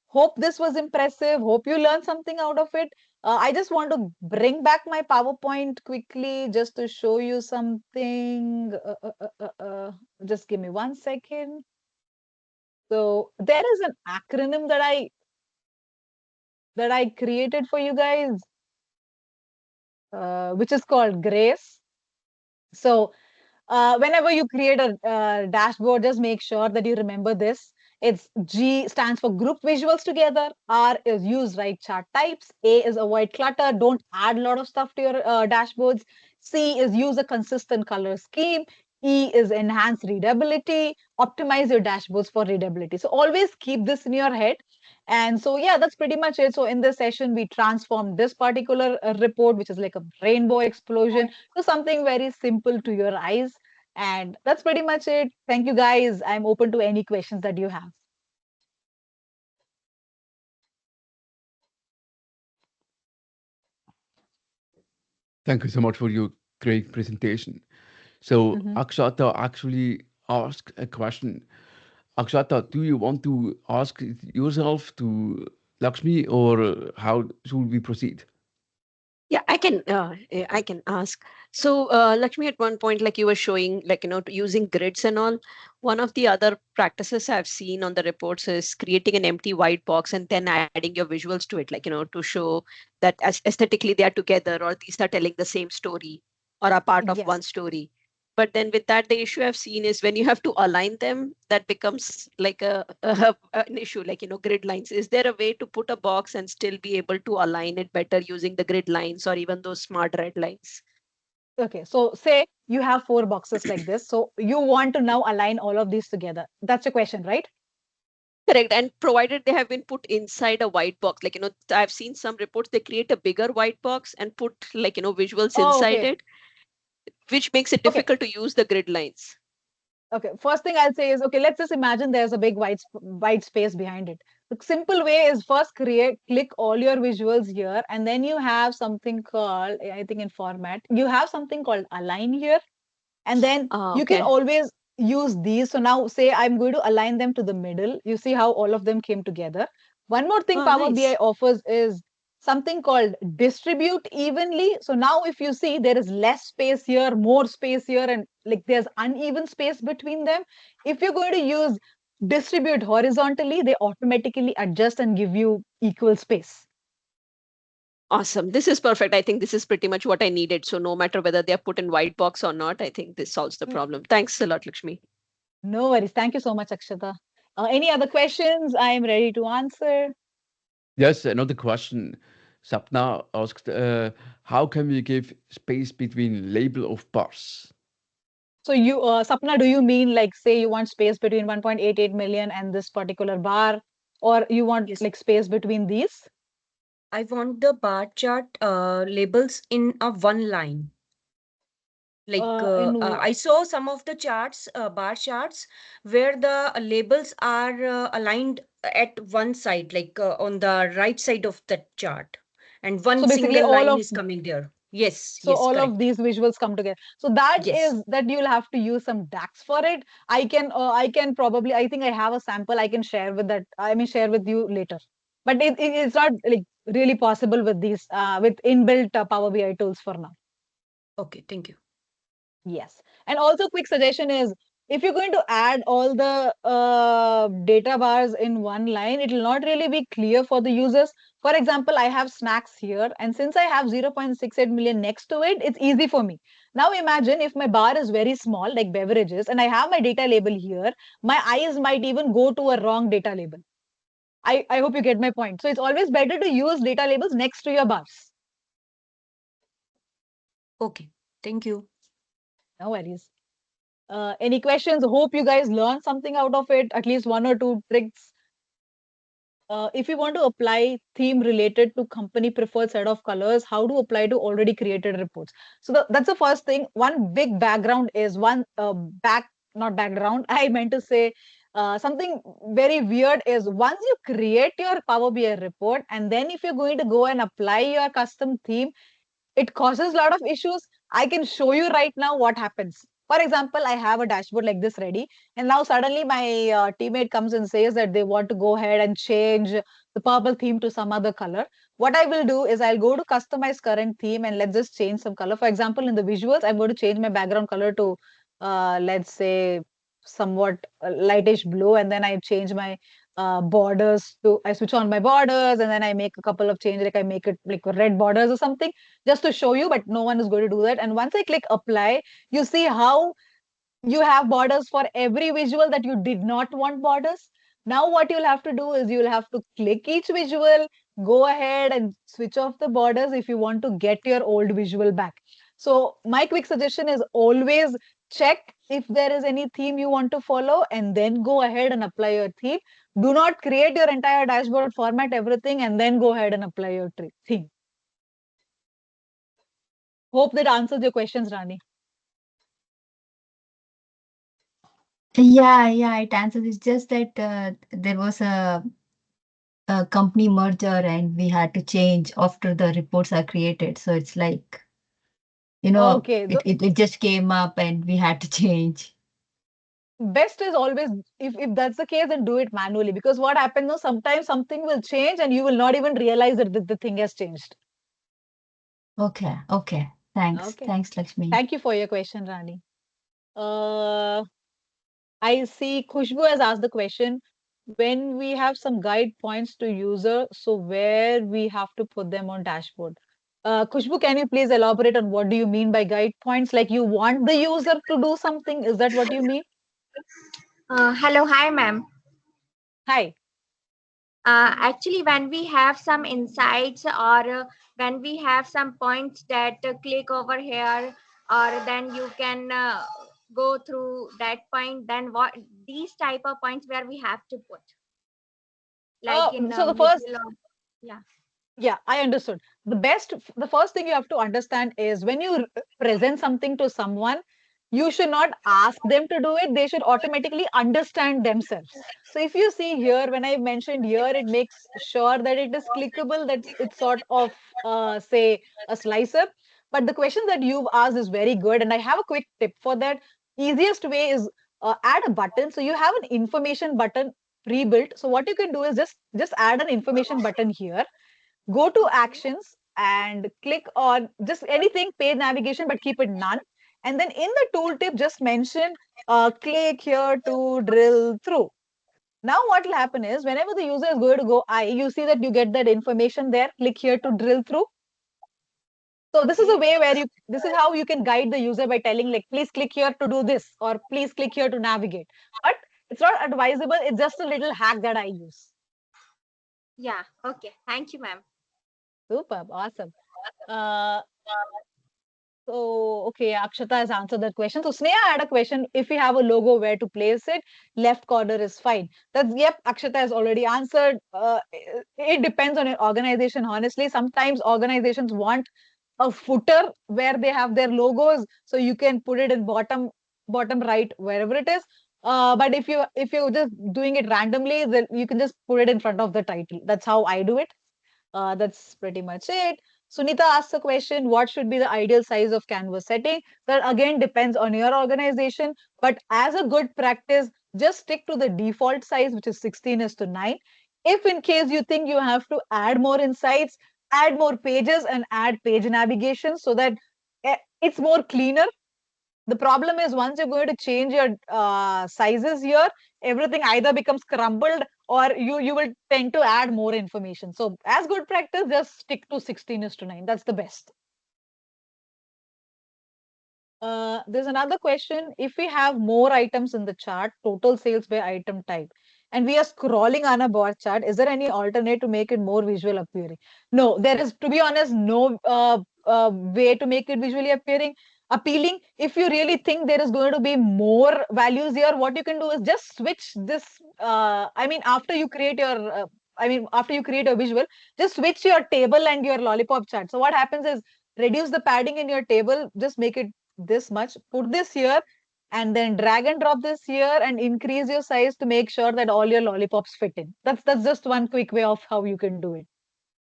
Hope this was impressive. Hope you learned something out of it. I just want to bring back my PowerPoint quickly just to show you something. Just give me 1 second. So there is an acronym that I created for you guys. which is called grace. So whenever you create a dashboard, just make sure that you remember this. It's G stands for group visuals together. R is use right chart types. A is avoid clutter. Don't add a lot of stuff to your dashboards. C is use a consistent color scheme. E is enhance readability. Optimize your dashboards for readability. So always keep this in your head. And so, yeah, that's pretty much it. So in this session, we transformed this particular report, which is like a rainbow explosion, to something very simple to your eyes. And that's pretty much it. Thank you, guys. I'm open to any questions that you have.
Thank you so much for your great presentation. So
Mhm.
Akshata actually asked a question. Akshata, do you want to ask it yourself to Lakshmi, or how should we proceed?
Yeah, I can ask. So, Lakshmi, at one point, like you were showing, like, using grids and all. One of the other practices I've seen on the reports is creating an empty white box and then adding your visuals to it, like, to show that as aesthetically they are together, or these are telling the same story or are part of
Yes.
one story. But then with that, the issue I've seen is when you have to align them, that becomes like an issue, like, grid lines. Is there a way to put a box and still be able to align it better using the grid lines or even those smart red lines?
Okay. So say you have four boxes like this. So you want to now align all of these together. That's your question, right?
Correct. And provided they have been put inside a white box, like, I've seen some reports, they create a bigger white box and put, like, visuals
Oh,
inside
okay.
it, which makes it
Okay.
difficult to use the grid lines.
Okay, first thing I'll say is, okay, let's just imagine there's a big white space behind it. The simple way is first click all your visuals here, and then you have something called, I think in format, you have something called align here, and then
Ah,
you can
okay.
always use these. So now say I'm going to align them to the middle. You see how all of them came together. One more thing
Oh,
Power BI
nice.
offers is something called distribute evenly. So now if you see there is less space here, more space here, and like there's uneven space between them. If you're going to use distribute horizontally, they automatically adjust and give you equal space.
Awesome. This is perfect. I think this is pretty much what I needed. So no matter whether they are put in white box or not, I think this solves the
Mm,
problem. Thanks a lot, Lakshmi.
no worries. Thank you so much, Akshata. Any other questions? I am ready to answer.
Yes, another question. Sapna asked, how can we give space between label of bars?
So you, Sapna, do you mean like say you want space between 1.88 million and this particular bar, or you want
Yes,
like space between these?
I want the bar chart labels in a one line. Like I saw some of the charts, bar charts, where the labels are aligned at one side, like on the right side of the chart, and one
So basically
single
all
line
of
is coming there. Yes,
so
yes,
all of
correct.
these visuals come together. So that
Yes.
is that you'll have to use some DAX for it. I can probably I think I have a sample I can share with that. I mean share with you later. But it's not like really possible with these with inbuilt Power BI tools for now.
Okay, thank you.
Yes. And also, quick suggestion is if you're going to add all the data bars in one line, it will not really be clear for the users. For example, I have snacks here, and since I have 0.68 million next to it, it's easy for me. Now imagine if my bar is very small, like beverages, and I have my data label here, my eyes might even go to a wrong data label. I hope you get my point. So it's always better to use data labels next to your bars.
Okay, thank you.
No worries. Any questions? Hope you guys learned something out of it, at least one or two tricks. If you want to apply theme related to company preferred set of colors, how to apply to already created reports? So that's the first thing. One big background is one not background. I meant to say something very weird is once you create your Power BI report, and then if you're going to go and apply your custom theme, it causes a lot of issues. I can show you right now what happens. For example, I have a dashboard like this ready, and now suddenly my teammate comes and says that they want to go ahead and change the purple theme to some other color. What I will do is I'll go to customize current theme and let's just change some color. For example, in the visuals, I'm going to change my background color to, let's say, somewhat lightish blue, and then I change my borders to I switch on my borders and then I make a couple of changes, like I make it like red borders or something just to show you, but no one is going to do that. And once I click apply, you see how you have borders for every visual that you did not want borders. Now what you'll have to do is you'll have to click each visual, go ahead and switch off the borders if you want to get your old visual back. So my quick suggestion is always check if there is any theme you want to follow and then go ahead and apply your theme. Do not create your entire dashboard, format everything, and then go ahead and apply your theme. Hope that answers your questions, Rani.
Yeah, it answers. It's just that there was a company merger and we had to change after the reports are created. So it's like,
Okay,
it just came up and we had to change.
best is always, if that's the case, then do it manually, because what happens is sometimes something will change and you will not even realize that the thing has changed.
Okay. Thanks.
Okay,
Thanks, Lakshmi.
thank you for your question, Rani. I see Khushbu has asked the question, when we have some guide points to user, so where we have to put them on dashboard. Khushbu, can you please elaborate on what do you mean by guide points? Like you want the user to do something, is that what you mean?
Hello, hi, ma'am.
Hi.
Actually, when we have some insights or when we have some points that click over here, or then you can go through that point, then what these type of points where we have to put, like in
So the first
middle of, yeah.
Yeah, I understood. The first thing you have to understand is when you present something to someone, you should not ask them to do it. They should automatically understand themselves. So if you see here, when I mentioned here, it makes sure that it is clickable, that it's sort of, say, a slicer. But the question that you've asked is very good. And I have a quick tip for that. Easiest way is add a button. So you have an information button pre-built. So what you can do is just add an information button here, go to actions and click on just anything page navigation, but keep it none. And then in the tooltip, just mention click here to drill through. Now what will happen is whenever the user is going to go you see that you get that information there, click here to drill through. So this is a
Okay.
way where this is how you can guide the user by telling like, please click here to do this, or please click here to navigate. But it's not advisable. It's just a little hack that I use.
Yeah. Okay. Thank you, ma'am.
Superb. Awesome. Uh, So, okay, Akshata has answered that question. So, Sneha had a question. If we have a logo, where to place it? Left corner is fine. That's, yep, Akshata has already answered. It depends on your organization, honestly. Sometimes organizations want a footer where they have their logos, so you can put it in bottom right, wherever it is. But if you're just doing it randomly, then you can just put it in front of the title. That's how I do it. That's pretty much it. Sunita asks a question, what should be the ideal size of canvas setting? That again depends on your organization, but as a good practice, just stick to the default size, which is 16:9. If in case you think you have to add more insights, add more pages and add page navigation so that it's more cleaner. The problem is once you're going to change your sizes here, everything either becomes crumbled or you will tend to add more information. So as good practice, just stick to 16:9. That's the best. There's another question. If we have more items in the chart, total sales by item type, and we are scrolling on a bar chart, is there any alternate to make it more visual appearing? No, there is, to be honest, no way to make it visually appealing. If you really think there is going to be more values here, what you can do is just switch this. I mean, after you create a visual, just switch your table and your lollipop chart. So what happens is reduce the padding in your table, just make it this much, put this here, and then drag and drop this here and increase your size to make sure that all your lollipops fit in. That's just one quick way of how you can do it.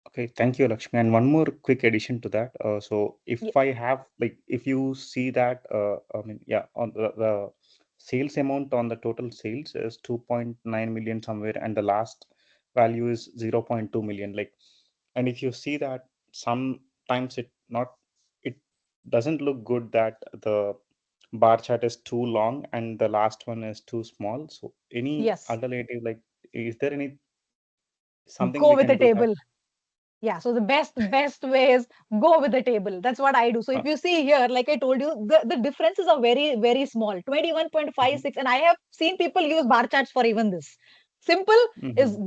Okay, thank you, Lakshmi. And one more quick addition to that. So
Yeah.
if I have like, if you see that, I mean, yeah, on the sales amount on the total sales is 2.9 million somewhere, and the last value is 0.2 million. Like, and if you see that sometimes it doesn't look good that the bar chart is too long and the last one is too small. So any
Yes.
alternative, like is there any something
Go
we
with
can
a
do that?
table. Yeah, so the best way is go with the table. That's what I do. So if you see here, like I told you, the differences are very small, 21.56. And I have seen people use bar charts for even this. Simple is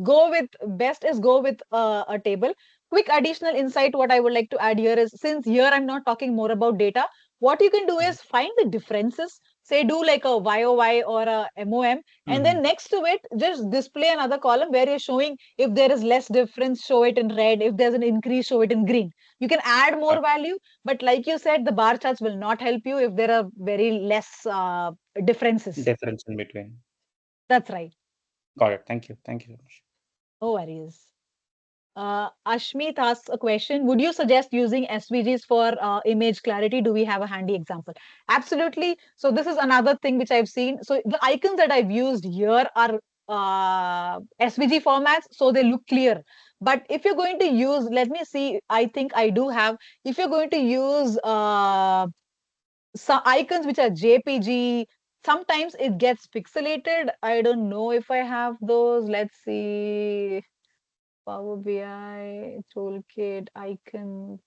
best is go with a table. Quick additional insight, what I would like to add here is, since here I'm not talking more about data, what you can do is find the differences, say do like a YOY or a MOM, and then next to it, just display another column where you're showing if there is less difference, show it in red. If there's an increase, show it in green. You can add more value, but like you said, the bar charts will not help you if there are very less differences.
Difference in between.
That's right.
Got it. Thank you. Thank you so much.
No worries. Ashmeet asks a question. Would you suggest using SVGs for image clarity? Do we have a handy example? Absolutely. So this is another thing which I've seen. So the icons that I've used here are SVG formats, so they look clear. But if you're going to use, let me see, I think I do have, if you're going to use some icons which are JPG, sometimes it gets pixelated. I don't know if I have those. Let's see. Power BI, toolkit, icon.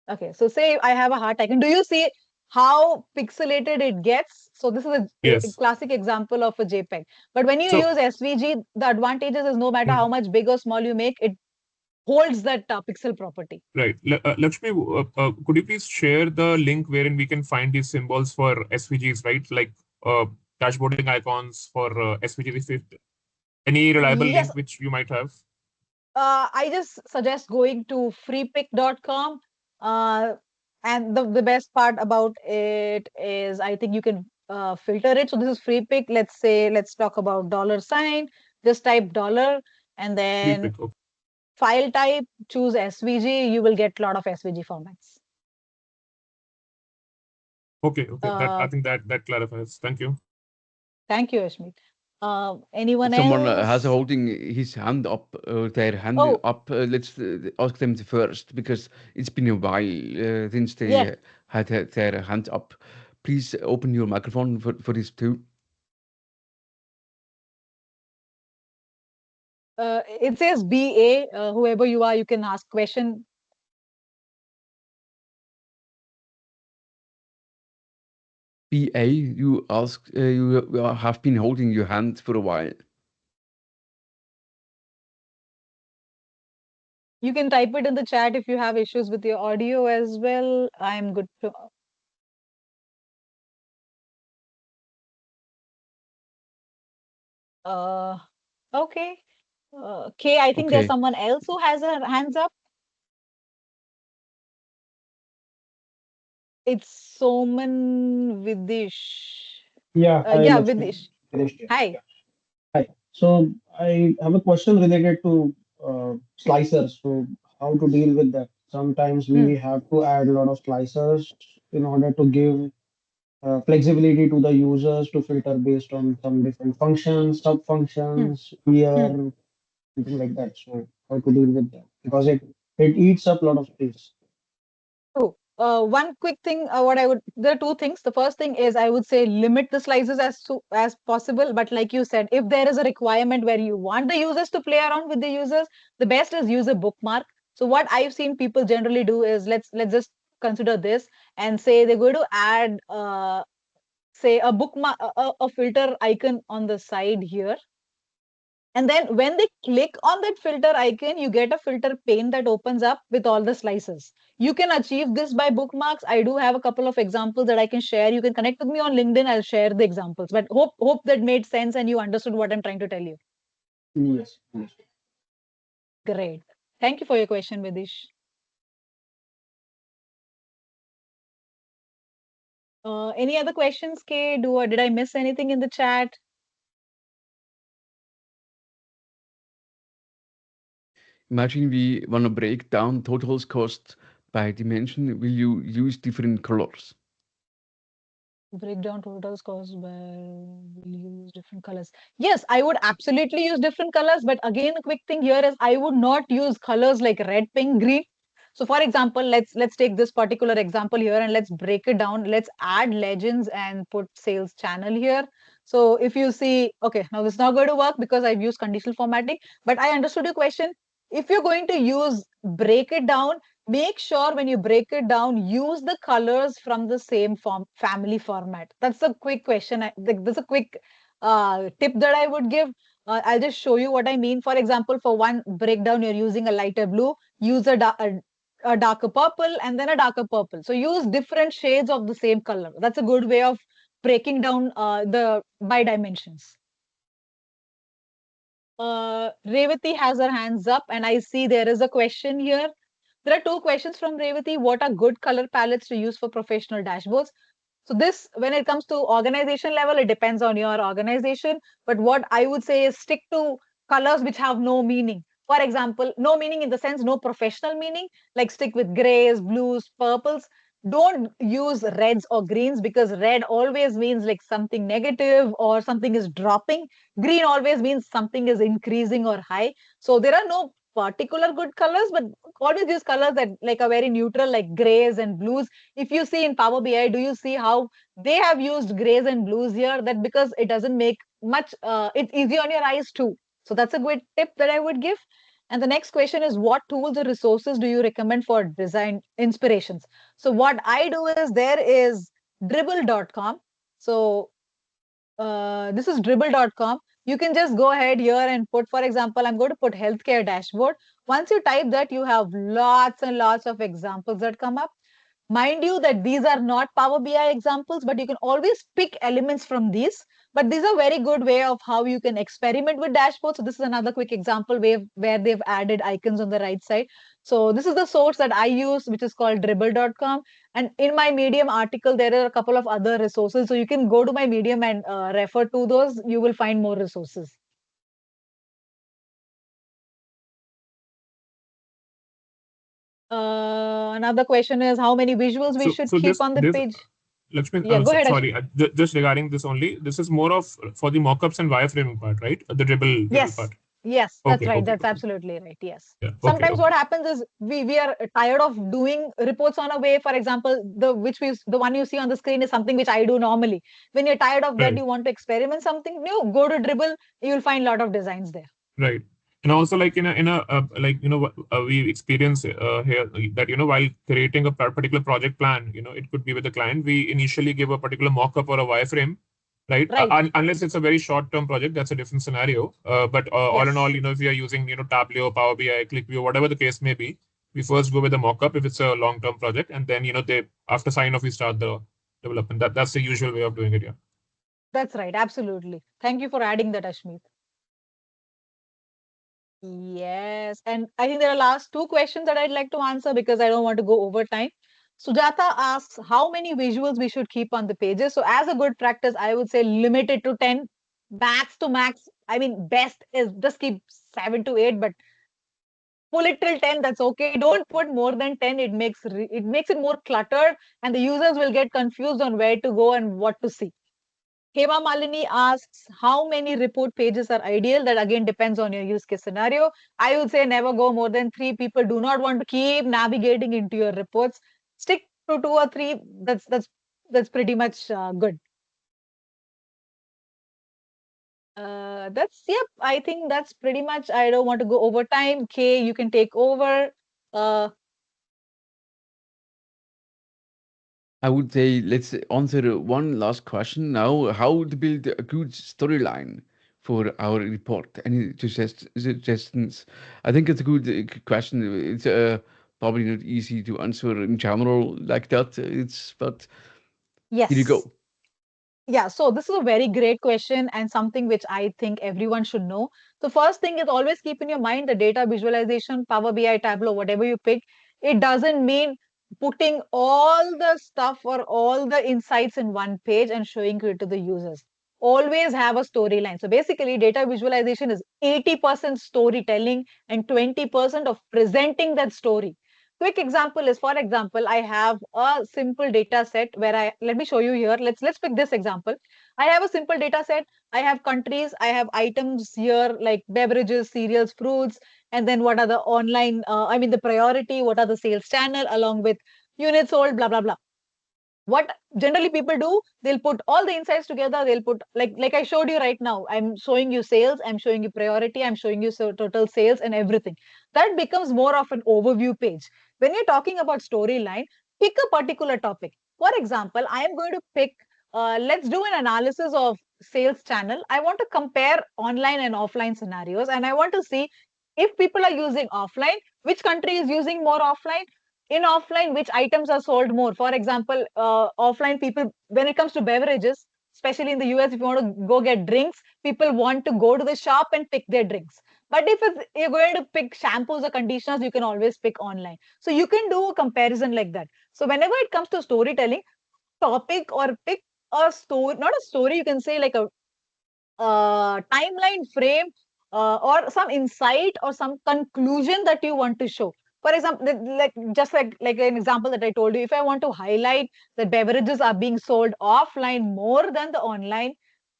Okay, so say I have a heart icon. Do you see how pixelated it gets? So this is a
Yes.
classic example of a JPEG. But when you
So,
use SVG, the advantages is no matter how much big or small you make, it holds that pixel property.
right. Lakshmi, could you please share the link wherein we can find these symbols for SVGs, right? Like dashboarding icons for SVGs. Any reliable
Yes,
link which you might have?
I just suggest going to freepick.com. And the best part about it is I think you can filter it. So this is free pick. Let's say, let's talk about dollar sign. Just type dollar and
Free
then
pick. Okay.
file type, choose SVG. You will get a lot of SVG formats.
Okay. That I
Uh,
think that clarifies. Thank you.
Thank you, Ashmit. Anyone
Someone has
else?
holding his hand up, their hand
Oh,
up. Let's ask them first because it's been a while since
yeah.
they had their hand up. Please open your microphone for this too.
It says BA. Whoever you are, you can ask question.
BA, you ask. You have been holding your hand for a while.
You can type it in the chat if you have issues with your audio as well. I'm good to. Okay. Okay, I think there's
Okay.
someone else who has her hands up. It's Soman Vidish.
Yeah, hi
Yeah,
Lakshmi.
Vidish.
Dinesh here.
Hi.
Yeah. Hi. So I have a question related to slicers. So how to deal with that? Sometimes
Hmm.
we have to add a lot of slicers in order to give flexibility to the users to filter based on some different functions, sub
Hmm.
functions,
Hmm.
here, something like that. So how to deal with that? Because it eats up a lot of space.
True. One quick thing, there are two things. The first thing is I would say limit the slices as possible. But like you said, if there is a requirement where you want the users to play around with the users, the best is use a bookmark. So what I've seen people generally do is let's just consider this and say they're going to add say a bookmark, a filter icon on the side here. And then when they click on that filter icon, you get a filter pane that opens up with all the slices. You can achieve this by bookmarks. I do have a couple of examples that I can share. You can connect with me on LinkedIn. I'll share the examples. But hope that made sense and you understood what I'm trying to tell you.
Yes. Yes.
Great. Thank you for your question, Vidish. Any other questions, Kay? Did I miss anything in the chat?
Imagine we want to break down totals cost by dimension. Will you use different colors?
Break down totals caused by will use different colors. Yes, I would absolutely use different colors, but again, a quick thing here is I would not use colors like red, pink, green. So for example, let's take this particular example here and let's break it down. Let's add legends and put sales channel here. So if you see, okay, now this is not going to work because I've used conditional formatting, but I understood your question. If you're going to use break it down, make sure when you break it down, use the colors from the same family format. That's a quick question. There's a quick tip that I would give. I'll just show you what I mean. For example, for one breakdown, you're using a lighter blue, use a darker purple and then a darker purple. So use different shades of the same color. That's a good way of breaking down the by dimensions. Revati has her hands up and I see there is a question here. There are two questions from Revati. What are good color palettes to use for professional dashboards? So this, when it comes to organization level, it depends on your organization. But what I would say is stick to colors which have no meaning. For example, no meaning in the sense no professional meaning, like stick with grays, blues, purples. Don't use reds or greens because red always means like something negative or something is dropping. Green always means something is increasing or high. So there are no particular good colors, but always use colors that like are very neutral, like grays and blues. If you see in Power BI, do you see how they have used grays and blues here? That because it doesn't make much, it's easy on your eyes too. So that's a good tip that I would give. And the next question is, what tools or resources do you recommend for design inspirations? So what I do is there is dribble.com. So this is dribble.com. You can just go ahead here and put, for example, I'm going to put healthcare dashboard. Once you type that, you have lots and lots of examples that come up. Mind you that these are not Power BI examples, but you can always pick elements from these. But these are very good way of how you can experiment with dashboards. So this is another quick example where they've added icons on the right side. So this is the source that I use, which is called dribble.com. And in my Medium article, there are a couple of other resources. So you can go to my Medium and refer to those. You will find more resources. Another question is how many visuals we should
So
keep
this
on the
this
page.
Lakshmi,
Yeah, go ahead,
sorry,
Ashwin.
just regarding this only, this is more of for the mockups and wireframing part, right? The dribble
Yes,
part.
yes, that's
Okay,
right.
okay,
That's
okay.
absolutely right. Yes.
Yeah, okay,
Sometimes
okay.
what happens is we are tired of doing reports on a way. For example, the one you see on the screen is something which I do normally. When you're tired of that,
Right,
you want to experiment something new, go to Dribble. You'll find a lot of designs there.
right. And also, like in a like we experience here that while creating a particular project plan, it could be with the client. We initially give a particular mock-up or a wireframe, right?
Right.
Unless it's a very short-term project, that's a different scenario. But all in all,
Yes.
if we are using Tableau, Power BI, ClickView, whatever the case may be, we first go with the mock-up if it's a long-term project, and then they after sign off we start the development. That's the usual way of doing it. Yeah.
That's right. Absolutely. Thank you for adding that, Ashmeet. Yes, and I think there are last two questions that I'd like to answer because I don't want to go over time. Sujata asks how many visuals we should keep on the pages. So as a good practice, I would say limit it to 10, max to max. I mean, best is just keep 7 to 8, but pull it till 10. That's okay. Don't put more than 10. It makes it more cluttered, and the users will get confused on where to go and what to see. Hema Malini asks how many report pages are ideal. That again depends on your use case scenario. I would say never go more than 3. People do not want to keep navigating into your reports. Stick to 2 or 3. That's pretty much good. That's yep. I think that's pretty much. I don't want to go over time. Kay, you can take over. Uh,
I would say let's answer one last question now. How to build a good storyline for our report? Any suggestions? I think it's a good question. It's probably not easy to answer in general like that. But here you
yes.
go.
Yeah, so this is a very great question and something which I think everyone should know. So first thing is always keep in your mind the data visualization, Power BI, Tableau, whatever you pick. It doesn't mean putting all the stuff or all the insights in one page and showing it to the users. Always have a storyline. So basically, data visualization is 80% storytelling and 20% of presenting that story. Quick example is, for example, I have a simple data set where let me show you here. Let's pick this example. I have a simple data set. I have countries, I have items here like beverages, cereals, fruits, and then what are the online, I mean the priority, what are the sales channel along with units sold, blah, blah, blah. What generally people do, they'll put all the insights together. They'll put like I showed you right now. I'm showing you sales, I'm showing you priority, I'm showing you total sales and everything. That becomes more of an overview page. When you're talking about storyline, pick a particular topic. For example, I am going to pick, let's do an analysis of sales channel. I want to compare online and offline scenarios, and I want to see if people are using offline, which country is using more offline, in offline which items are sold more. For example, offline people, when it comes to beverages, especially in the US, if you want to go get drinks, people want to go to the shop and pick their drinks. But if you're going to pick shampoos or conditioners, you can always pick online. So you can do a comparison like that. So whenever it comes to storytelling, topic or pick a story, not a story, you can say like a timeline frame, or some insight or some conclusion that you want to show. For example, like just like an example that I told you, if I want to highlight that beverages are being sold offline more than the online,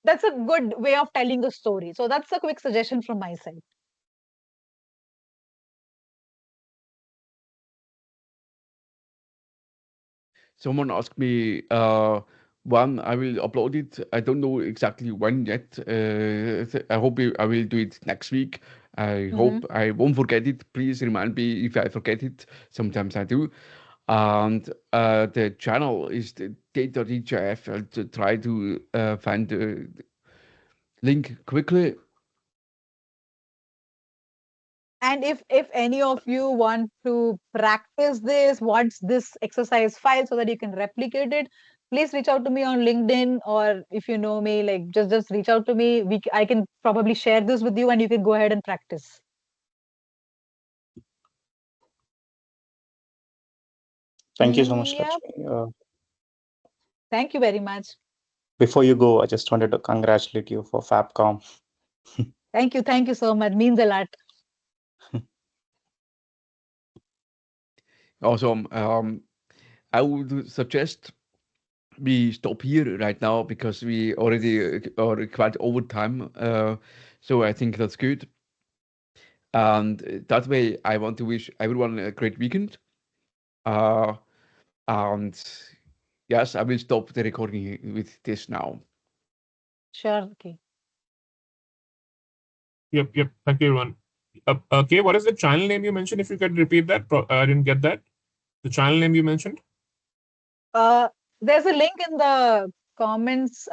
that's a good way of telling a story. So that's a quick suggestion from my side.
Someone asked me one. I will upload it. I don't know exactly when yet. I hope I will do it next week. I hope I won't forget it. Please remind me if I forget it. Sometimes I do. And the channel is the data.dgif. I'll try to find the link quickly.
And if any of you want to practice this, wants this exercise file so that you can replicate it, please reach out to me on LinkedIn, or if you know me, like just reach out to me. I can probably share this with you and you can go ahead and practice.
Thank you so much,
Yeah.
Lakshmi.
Thank you very much.
Before you go, I just wanted to congratulate you for Fabcom.
Thank you so much. Means a lot.
Awesome. I would suggest we stop here right now because we already are quite over time. So I think that's good. And that way, I want to wish everyone a great weekend. Uh, and yes, I will stop the recording with this now.
Sure. Okay.
Yep. Thank you, everyone. Okay, what is the channel name you mentioned? If you could repeat that, I didn't get that. The channel name you mentioned?
There's a link in the comments.